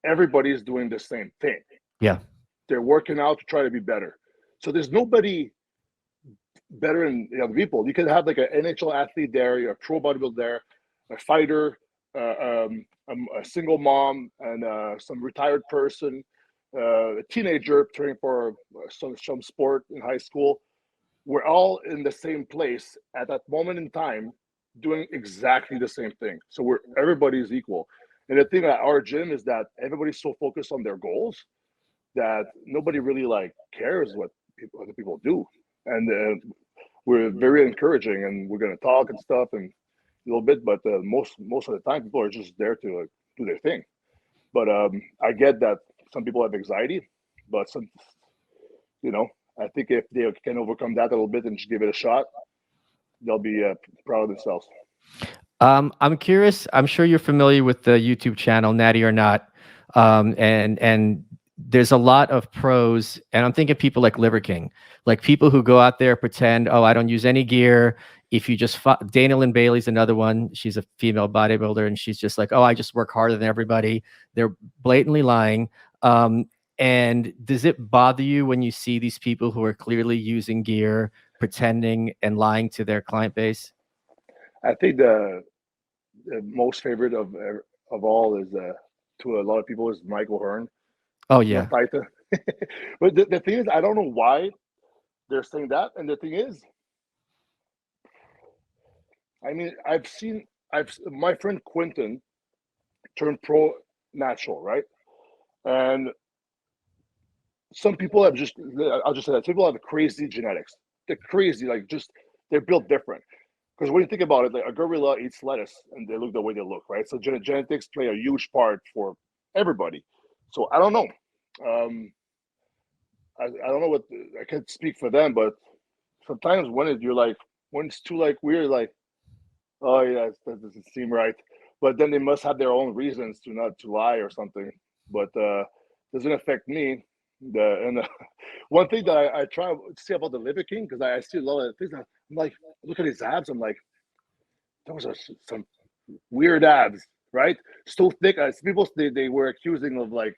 everybody's doing the same thing. Yeah. They're working out to try to be better. So there's nobody better than the other people. You could have like an NHL athlete there, a pro bodybuilder there, a fighter, a single mom, and some retired person, a teenager training for some sport in high school. We're all in the same place at that moment in time, doing exactly the same thing. So everybody's equal. And the thing at our gym is that everybody's so focused on their goals that nobody really like cares what other people do. And we're very encouraging, and we're going to talk and stuff and a little bit, but most of the time people are just there to do their thing. But I get that some people have anxiety, but I think if they can overcome that a little bit and just give it a shot, they'll be proud of themselves. I'm curious. I'm sure you're familiar with the YouTube channel Natty or Not, and there's a lot of pros, and I'm thinking people like Liver King, like people who go out there, pretend, oh, I don't use any gear. If you just Dana Lynn Bailey's another one. She's a female bodybuilder, and she's just like, oh, I just work harder than everybody. They're blatantly lying. And does it bother you when you see these people who are clearly using gear, pretending and lying to their client base? I think the most favorite of all is to a lot of people is Michael Hearn. Oh yeah. But the thing is, I don't know why they're saying that. And the thing is, I mean, my friend Quentin turned pro natural, right? And some people I'll just say that people have crazy genetics. They're crazy, like they're built different. because when you think about it, like a gorilla eats lettuce and they look the way they look, right? So genetics play a huge part for everybody. So I don't know. I don't know what I can't speak for them, but sometimes when it's too like weird, like, oh yeah, that doesn't seem right. But then they must have their own reasons to not to lie or something. But doesn't affect me. One thing that I try to see about the Liver King, because I see a lot of things. I'm like, look at his abs. I'm like, those are some weird abs, right? So thick. People they were accusing of like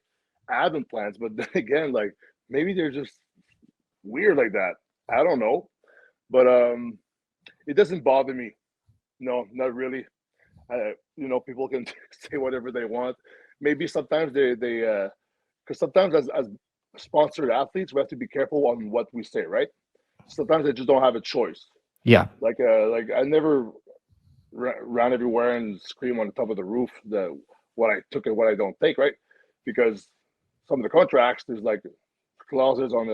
ab implants, but then again, like maybe they're just weird like that. I don't know, but it doesn't bother me. No, not really. People can say whatever they want. Maybe sometimes they because sometimes as sponsored athletes, we have to be careful on what we say, right? Sometimes they just don't have a choice. Yeah. Like I never ran everywhere and scream on the top of the roof what I took and what I don't take, right? Because some of the contracts, there's like clauses on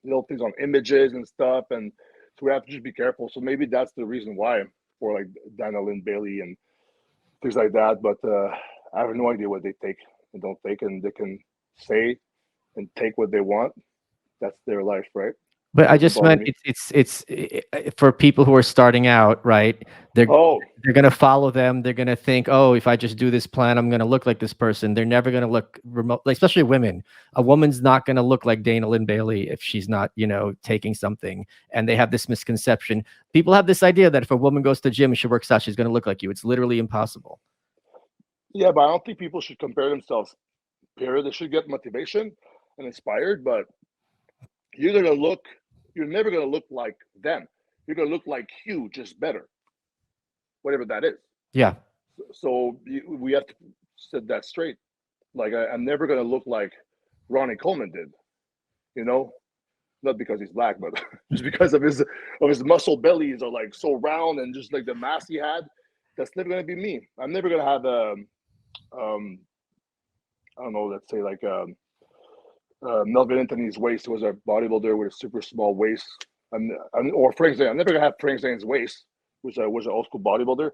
little things on images and stuff, and so we have to just be careful. So maybe that's the reason why for like Daniel Lynn Bailey and things like that. But I have no idea what they take and don't take, and they can say and take what they want. That's their life, right? But I just meant it's for people who are starting out, right? They're going to follow them. They're going to think, oh, if I just do this plan, I'm going to look like this person. They're never going to look remote, especially women. A woman's not going to look like Dana Lynn Bailey if she's not, taking something. And they have this misconception. People have this idea that if a woman goes to the gym and she works out, she's going to look like you. It's literally impossible. Yeah, but I don't think people should compare themselves. Period. They should get motivation and inspired, but you're never going to look like them. You're going to look like you, just better, whatever that is. Yeah. So we have to set that straight. Like I'm never going to look like Ronnie Coleman did, not because he's black, but just because of his muscle bellies are like so round and just like the mass he had. That's never going to be me. I'm never going to have I don't know, let's say like Melvin Anthony's waist was a bodybuilder with a super small waist. Or Frank Zane. I'm never gonna have Frank Zane's waist, which was an old school bodybuilder.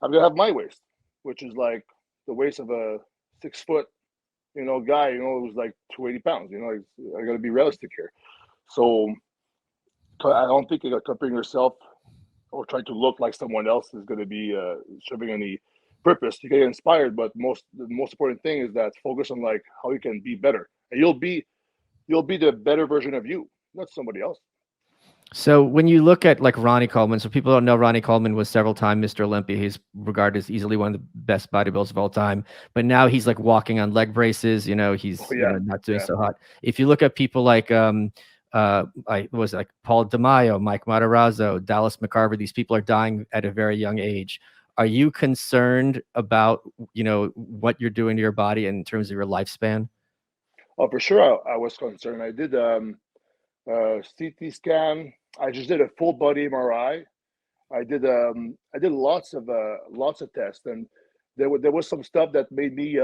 I'm gonna have my waist, which is like the waist of a 6 foot, guy, who's like 280 pounds. I gotta be realistic here. So I don't think comparing yourself or trying to look like someone else is gonna be serving any purpose. You get inspired, but the most important thing is that focus on like how you can be better, and you'll be the better version of you, not somebody else. So when you look at like Ronnie Coleman, so people don't know, Ronnie Coleman was several time Mr. Olympia. He's regarded as easily one of the best bodybuilders of all time, but now he's like walking on leg braces. He's not doing so hot. If you look at people like was like Paul DeMaio, Mike Matarazzo, Dallas McCarver, these people are dying at a very young age. Are you concerned about, what you're doing to your body in terms of your lifespan? Oh, for sure. I was concerned. I did CT scan. I just did a full body MRI. I did lots of tests, and there was some stuff that made me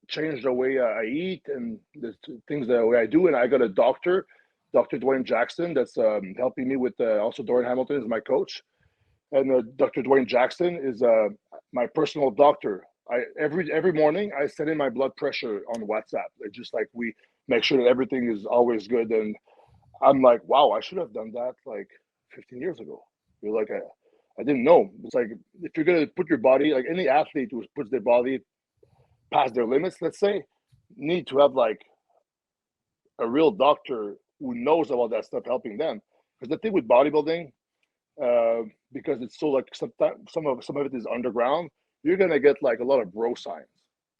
change the way I eat and the things the way I do. And I got a doctor, Dr. Dwayne Jackson, that's helping me with also Dorian Hamilton is my coach. And Dr. Dwayne Jackson is my personal doctor. Every morning I send in my blood pressure on WhatsApp. It's just like we make sure that everything is always good. And I'm like, wow, I should have done that like 15 years ago. You're like, I didn't know. It's like if you're gonna put your body, like any athlete who puts their body past their limits, let's say, need to have like a real doctor who knows about that stuff helping them. Because the thing with bodybuilding, because it's so like sometimes some of it is underground, you're gonna get like a lot of bro science.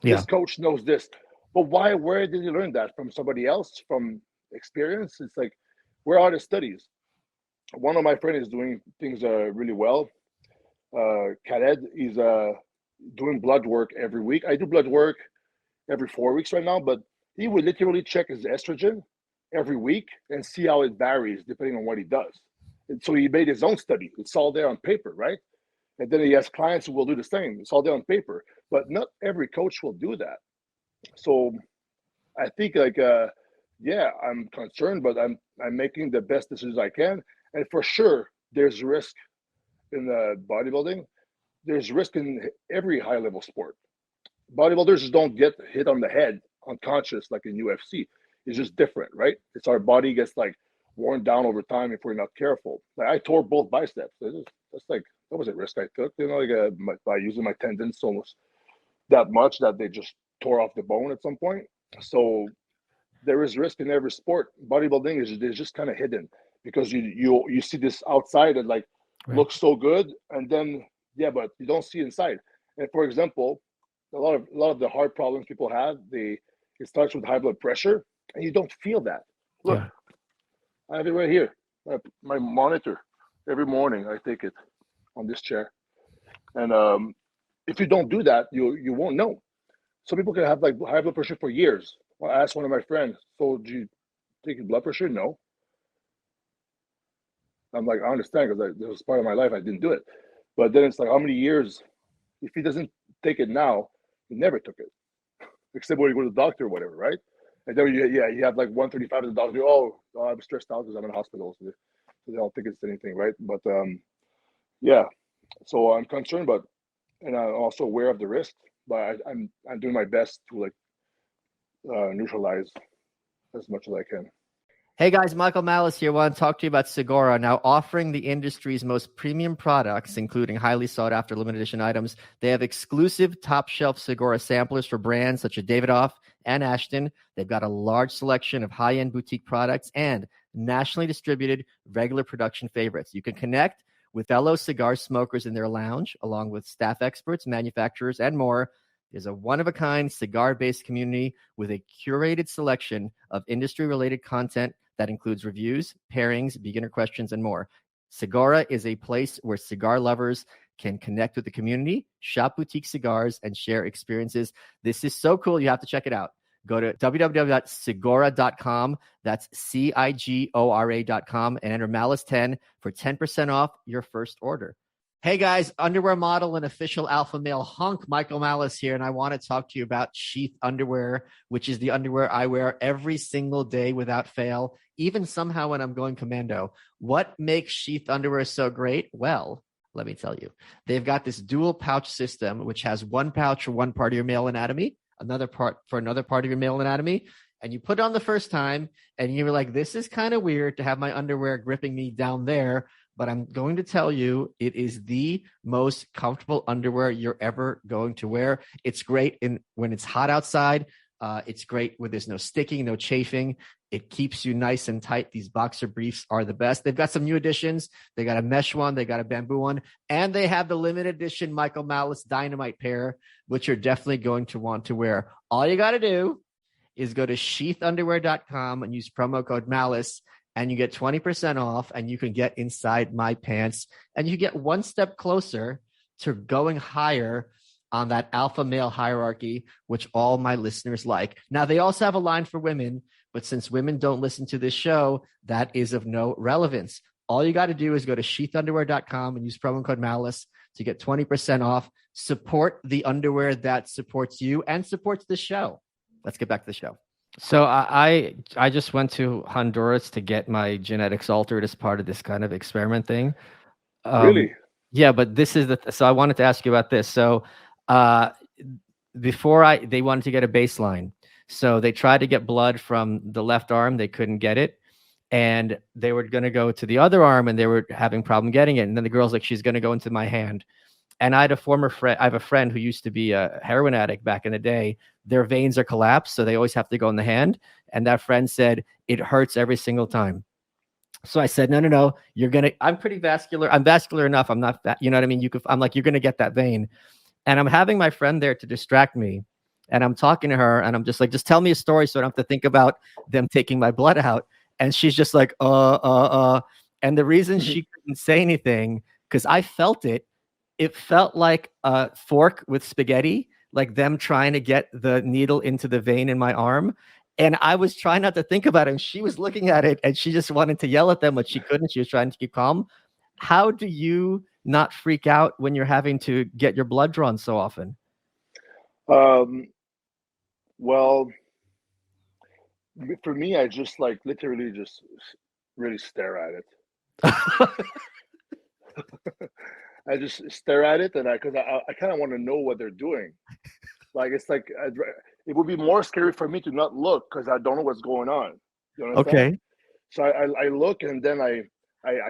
Yeah. This coach knows this, but where did you learn that? From somebody else, from experience? It's like, where are the studies? One of my friends is doing things really well. Khaled is doing blood work every week. I do blood work every 4 weeks right now, but he would literally check his estrogen every week and see how it varies depending on what he does. And so he made his own study. It's all there on paper, right? And then he has clients who will do the same. It's all there on paper, but not every coach will do that. So I think like, yeah, I'm concerned, but I'm making the best decisions I can. And for sure, there's risk in bodybuilding. There's risk in every high level sport. Bodybuilders just don't get hit on the head unconscious like in UFC. It's just different, right? It's our body gets like worn down over time if we're not careful. Like I tore both biceps. That's like that was a risk I took, like by using my tendons almost that much that they just tore off the bone at some point. So there is risk in every sport. Bodybuilding is just kind of hidden because you see this outside that like looks so good, and then but you don't see inside. And for example, a lot of the heart problems people have, it starts with high blood pressure, and you don't feel that. Look, I have it right here. My monitor. Every morning I take it on this chair, and if you don't do that, you won't know. Some people can have like high blood pressure for years. Well, I asked one of my friends, "So, do you take your blood pressure?" No. I'm like, I understand because this was part of my life. I didn't do it, but then it's like, how many years? If he doesn't take it now, he never took it, except when you go to the doctor or whatever, right? And then you have like 135 at the doctor. Oh, I'm stressed out because I'm in the hospital, so they don't think it's anything, right? But so I'm concerned, and I'm also aware of the risk, but I'm doing my best to like neutralize as much as I can. Hey guys, Michael Malice here. I want to talk to you about Segura, now offering the industry's most premium products, including highly sought after limited edition items. They have exclusive top shelf Segura samplers for brands such as Davidoff and Ashton. They've got a large selection of high-end boutique products and nationally distributed regular production favorites. You can connect with fellow cigar smokers in their lounge, along with staff experts, manufacturers, and more. There's a one-of-a-kind cigar-based community with a curated selection of industry-related content that includes reviews, pairings, beginner questions, and more. Segura is a place where cigar lovers can connect with the community, shop boutique cigars, and share experiences. This is so cool. You have to check it out. Go to www.segura.com. That's CIGORA.com and enter Malice10 for 10% off your first order. Hey guys, underwear model and official alpha male hunk, Michael Malice here, and I want to talk to you about Sheath underwear, which is the underwear I wear every single day without fail, even somehow when I'm going commando. What makes Sheath underwear so great? Well, let me tell you. They've got this dual pouch system, which has one pouch for one part of your male anatomy, another part for another part of your male anatomy, and you put it on the first time, and you're like, this is kind of weird to have my underwear gripping me down there. But I'm going to tell you, it is the most comfortable underwear you're ever going to wear. It's great when it's hot outside. It's great when there's no sticking, no chafing. It keeps you nice and tight. These boxer briefs are the best. They've got some new additions. They got a mesh one. They got a bamboo one. And they have the limited edition Michael Malice Dynamite pair, which you're definitely going to want to wear. All you got to do is go to sheathunderwear.com and use promo code Malice. And you get 20% off, and you can get inside my pants, and you get one step closer to going higher on that alpha male hierarchy, which all my listeners like. Now, they also have a line for women, but since women don't listen to this show, that is of no relevance. All you got to do is go to sheathunderwear.com and use promo code Malice to get 20% off. Support the underwear that supports you and supports the show. Let's get back to the show. So I just went to Honduras to get my genetics altered as part of this kind of experiment thing. Really? Yeah, but this is so I wanted to ask you about this. So before they wanted to get a baseline. So they tried to get blood from the left arm. They couldn't get it. And they were going to go to the other arm, and they were having problem getting it. And then the girl's like, she's going to go into my hand. And I have a friend who used to be a heroin addict back in the day. Their veins are collapsed, so they always have to go in the hand. And that friend said, it hurts every single time. So I said, no, I'm pretty vascular. I'm vascular enough. I'm not, you know what I mean? I'm like, you're going to get that vein. And I'm having my friend there to distract me. And I'm talking to her, and I'm just like, just tell me a story so I don't have to think about them taking my blood out. And she's just like, And the reason she couldn't say anything, because I felt it, it felt like a fork with spaghetti, like them trying to get the needle into the vein in my arm. And I was trying not to think about it. And she was looking at it, and she just wanted to yell at them, but she couldn't. She was trying to keep calm. How do you not freak out when you're having to get your blood drawn so often? Well, for me, I just like literally just really stare at it. I just stare at it, and because I kind of want to know what they're doing. Like it's like it would be more scary for me to not look because I don't know what's going on. You understand? Okay. So I look, and then I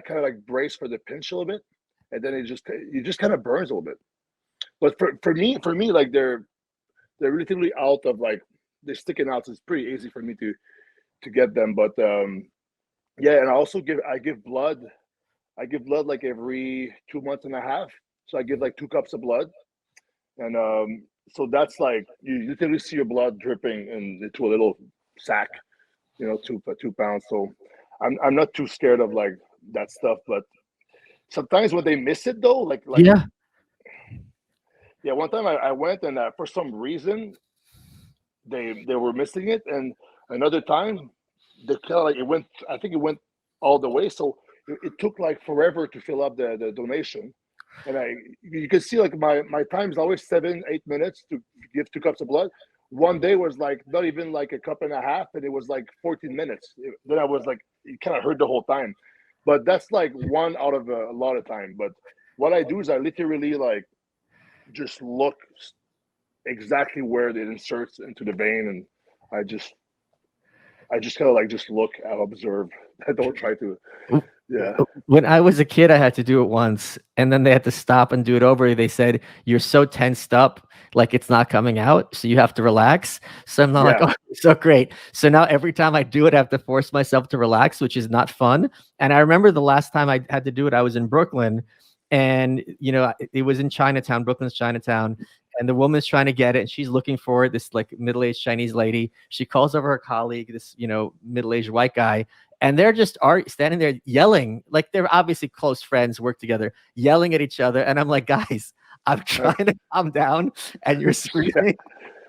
kind of like brace for the pinch a little bit, and then it just kind of burns a little bit. But for me, like they're relatively out of like they're sticking out. So it's pretty easy for me to get them. But yeah, and I give blood. I give blood like every 2.5 months. So I give like 2 cups of blood, and so that's like you literally see your blood dripping into a little sack, 2 pounds. So I'm not too scared of like that stuff, but sometimes when they miss it though, like Yeah. yeah, one time I went and for some reason they were missing it, and another time they kind of like it went. I think it went all the way, so it took like forever to fill up the donation. And you can see like my time is always 7-8 minutes to give 2 cups of blood. One day was like not even like a cup and a half, and it was like 14 minutes. Then I was like, it kind of hurt the whole time. But that's like one out of a lot of time. But what I do is I literally like just look exactly where it inserts into the vein, and I just kind of like just look, I observe. I don't try to. Yeah. When I was a kid, I had to do it once, and then they had to stop and do it over. They said, you're so tensed up, like it's not coming out, so you have to relax. So I'm not like, oh, so great. So now every time I do it, I have to force myself to relax, which is not fun. And I remember the last time I had to do it, I was in Brooklyn, and it was in Chinatown, Brooklyn's Chinatown. And the woman's trying to get it, and she's looking for it, this like middle-aged Chinese lady. She calls over her colleague, this middle-aged white guy, and they're just standing there yelling, like they're obviously close friends, work together, yelling at each other. And I'm like, guys, I'm trying to calm down, and you're screaming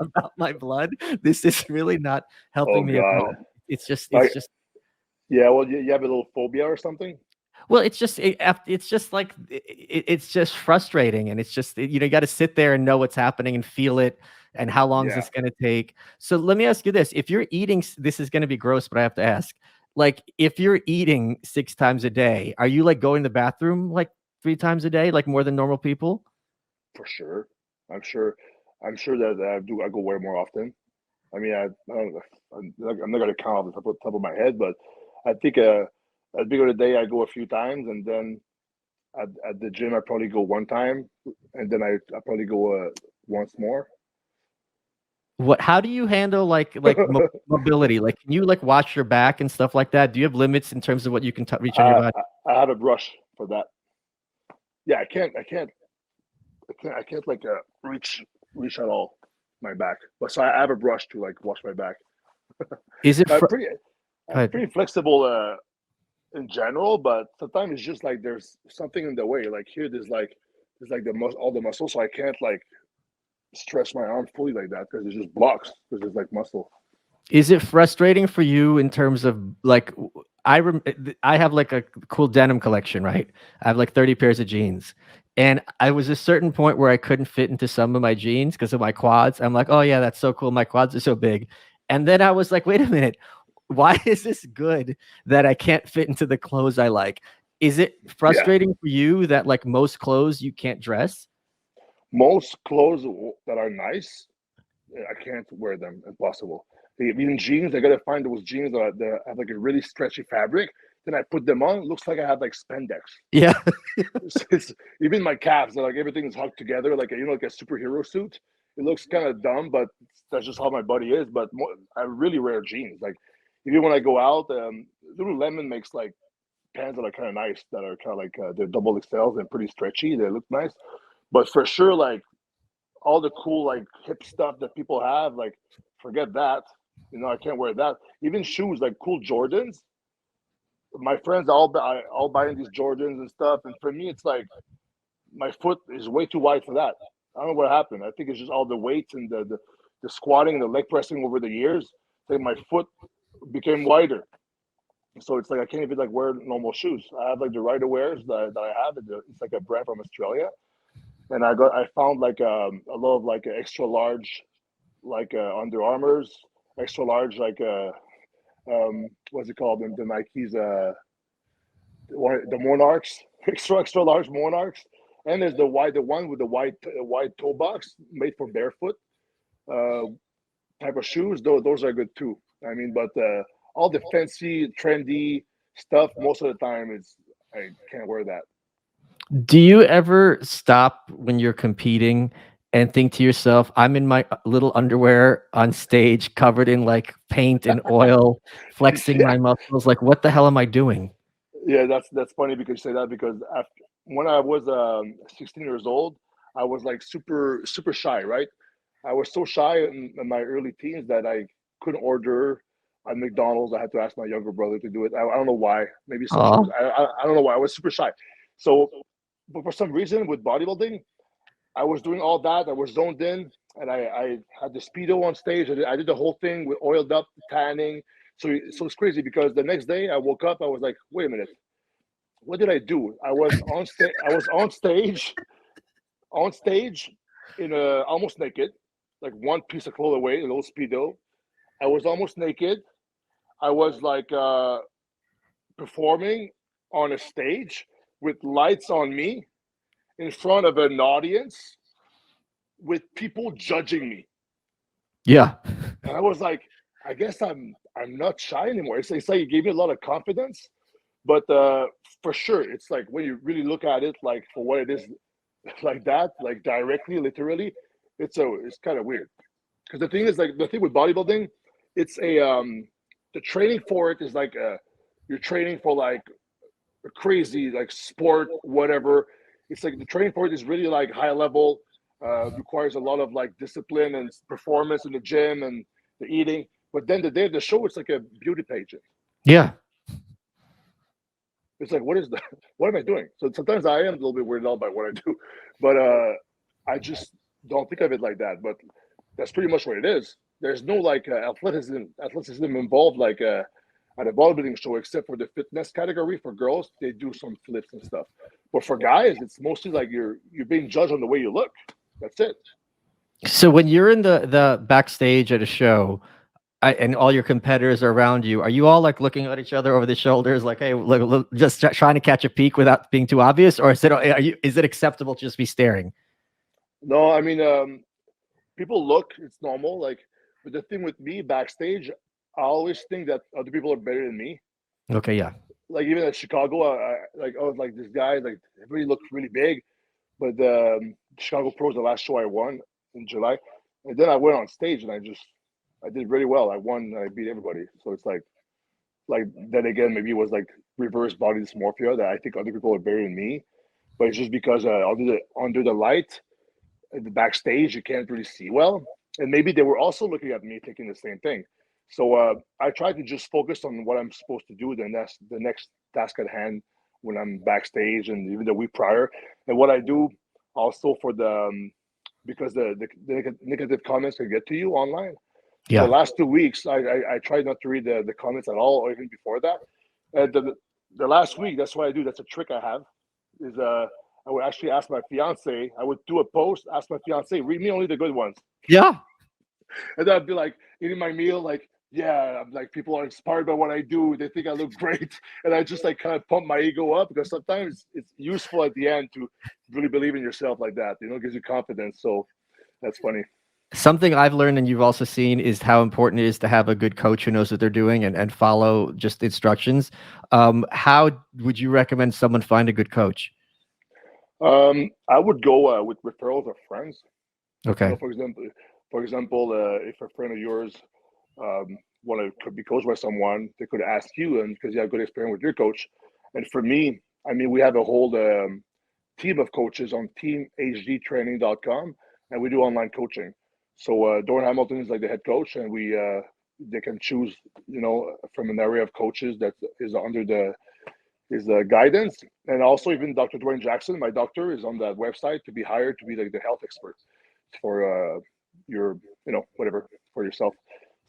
about my blood. This is really not helping me at all. It's just yeah. Well, you have a little phobia or something. Well, it's just like it's just frustrating, and it's just you got to sit there and know what's happening and feel it, and how long is this going to take. So let me ask you this: if you're eating, this is going to be gross, but I have to ask, like, if you're eating 6 times a day, are you like going to the bathroom like 3 times a day, like more than normal people? For sure, I'm sure that I go way more often. I mean, I'm not going to count off the top of my head, but I think at the beginning of the day, I go a few times, and then at the gym, I probably go 1 time, and then I probably go once more. How do you handle like mobility? Like, can you like watch your back and stuff like that? Do you have limits in terms of what you can reach on your body? I had a brush for that. Yeah, I can't like reach at all my back. But so I have a brush to like wash my back. Is it I'm pretty flexible in general, but sometimes it's just like there's something in the way. Like here, there's like all the muscle, so I can't like stretch my arm fully like that because it just blocks because there's like muscle. Is it frustrating for you in terms of like I have like a cool denim collection, right? I have like 30 pairs of jeans, and I was a certain point where I couldn't fit into some of my jeans because of my quads. I'm like, oh yeah, that's so cool. My quads are so big, and then I was like, wait a minute. Why is this good that I can't fit into the clothes I like? Is it frustrating for you that like most clothes you can't dress? Most clothes that are nice, I can't wear them. Impossible. Even jeans, I gotta find those jeans that have like a really stretchy fabric. Then I put them on. It looks like I have like spandex. Yeah. it's even my calves, like everything is hugged together, like like a superhero suit. It looks kind of dumb, but that's just how my body is. But I really wear jeans. Like even when I go out, Lululemon makes like pants that are kind of nice, that are kind of like they're double XLs and pretty stretchy. They look nice. But for sure, like all the cool like hip stuff that people have, like forget that. I can't wear that. Even shoes, like cool Jordans. My friends all buying these Jordans and stuff, and for me, it's like my foot is way too wide for that. I don't know what happened. I think it's just all the weights and the squatting and the leg pressing over the years. Like my foot became wider, so it's like I can't even like wear normal shoes. I have like the Rider Wears that I have. It's like a brand from Australia, and I found like a lot of like extra large, like Under Armours, extra large like what's it called? The Nikes, the Monarchs, extra large Monarchs. And there's the one with the wide toe box made for barefoot type of shoes. Those are good too. I mean, but all the fancy, trendy stuff, most of the time, I can't wear that. Do you ever stop when you're competing and think to yourself, I'm in my little underwear on stage covered in like paint and oil, flexing Yeah. my muscles? Like, what the hell am I doing? Yeah, that's funny because you say that, because when I was 16 years old, I was like super shy, right? I was so shy in my early teens that I couldn't order at McDonald's. I had to ask my younger brother to do it. I don't know why. Maybe social. Oh, I don't know why. I was super shy. So, but for some reason with bodybuilding, I was doing all that. I was zoned in, and I had the speedo on stage. I did the whole thing with oiled up, tanning. So it's crazy because the next day I woke up. I was like, wait a minute, what did I do? I was on stage. I was on stage in almost naked, like one piece of clothes away, a little speedo. I was almost naked. I was like performing on a stage with lights on me in front of an audience with people judging me. yeah. And I was like, I guess I'm not shy anymore. It's like it gave me a lot of confidence. But for sure, it's like when you really look at it, like for what it is, like that, like directly, literally, it's kind of weird. Because the thing is, like the thing with bodybuilding, it's the training for it is like you're training for like a crazy like sport, whatever. It's like the training for it is really like high level, requires a lot of like discipline and performance in the gym and the eating. But then the day of the show, it's like a beauty pageant. Yeah. It's like, what is that? What am I doing? So sometimes I am a little bit weirded out by what I do, but I just don't think of it like that. But that's pretty much what it is. There's no like athleticism involved like at a bodybuilding show, except for the fitness category. For girls, they do some flips and stuff. But for guys, it's mostly like you're being judged on the way you look. That's it. So when you're in the backstage at a show, and all your competitors are around you, are you all like looking at each other over the shoulders, like, hey, look, just trying to catch a peek without being too obvious, or is it acceptable to just be staring? No, I mean, people look. It's normal. Like, but the thing with me backstage, I always think that other people are better than me. Okay, yeah. Like even at Chicago, I was like this guy, like everybody looked really big, but Chicago Pro was the last show I won in July, and then I went on stage and I did really well. I won, I beat everybody. So it's like then again, maybe it was like reverse body dysmorphia that I think other people are better than me, but it's just because under the light, at the backstage, you can't really see well, and maybe they were also looking at me thinking the same thing. So I tried to just focus on what I'm supposed to do, the next task at hand when I'm backstage, and even the week prior, and what I do also for the because the negative comments can get to you online. The Yeah. last 2 weeks, I tried not to read the comments at all, or even before that. And the last week, that's what I do. That's a trick I have. Is I would actually ask my fiance. I would do a post, ask my fiance, read me only the good ones, Yeah. and then I'd be like eating my meal, like yeah, I'm like people are inspired by what I do. They think I look great, and I just like kind of pump my ego up because sometimes it's useful at the end to really believe in yourself like that. It gives you confidence. So that's funny. Something I've learned and you've also seen is how important it is to have a good coach who knows what they're doing and follow just instructions. How would you recommend someone find a good coach? I would go with referrals of friends. Okay. For example, if a friend of yours want to be coached by someone, they could ask you, and because you have good experience with your coach. And for me, I mean, we have a whole team of coaches on teamhdtraining.com, and we do online coaching. So Doran Hamilton is like the head coach, and they can choose, from an area of coaches that is under his guidance. And also even Dr. Dwayne Jackson, my doctor, is on that website to be hired to be like the health expert for your, whatever, for yourself.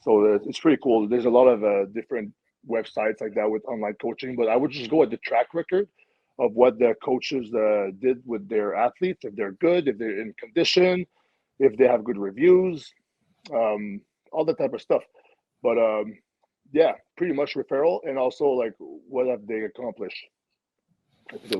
So it's pretty cool. There's a lot of different websites like that with online coaching, but I would just go at the track record of what the coaches did with their athletes, if they're good, if they're in condition, if they have good reviews, all that type of stuff. But yeah, pretty much referral, and also like what have they accomplished.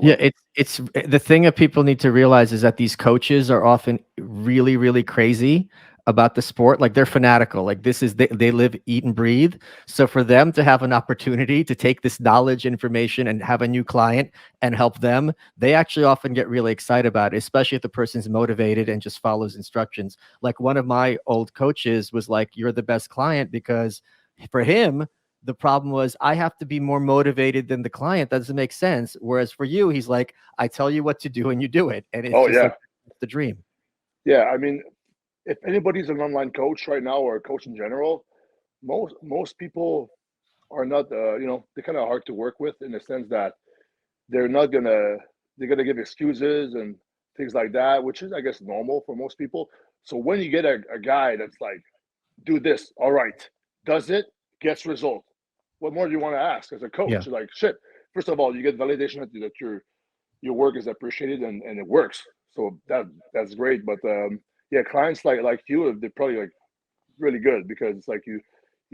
Yeah, it's the thing that people need to realize is that these coaches are often really, really crazy about the sport. Like they're fanatical. Like this is they live, eat, and breathe. So for them to have an opportunity to take this knowledge, information, and have a new client and help them, they actually often get really excited about it, especially if the person's motivated and just follows instructions. Like one of my old coaches was like, "You're the best client," because for him, the problem was I have to be more motivated than the client. That doesn't make sense. Whereas for you, he's like, I tell you what to do and you do it. And it's just like the dream. Yeah. I mean, if anybody's an online coach right now or a coach in general, most people are not, you know, they're kind of hard to work with in the sense that they're gonna give excuses and things like that, which is, I guess, normal for most people. So when you get a guy that's like, do this, all right, does it, gets result, what more do you want to ask as a coach? Yeah. Like, shit, first of all, you get validation that your work is appreciated and it works. So that's great. But yeah, clients like you, they're probably like really good because it's like you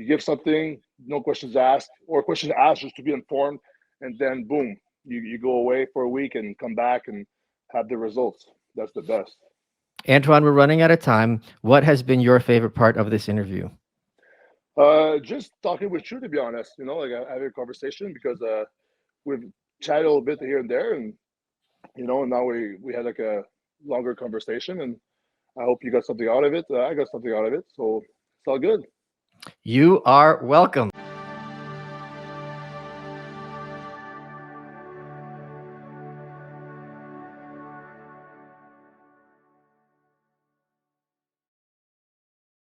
give something, no questions asked, or questions asked just to be informed, and then boom, you go away for a week and come back and have the results. That's the best. Antoine, we're running out of time. What has been your favorite part of this interview? Just talking with you, to be honest, you know, like having a conversation because we've chatted a little bit here and there, and you know, and now we had like a longer conversation, and I hope you got something out of it. I got something out of it, so it's all good. You are welcome.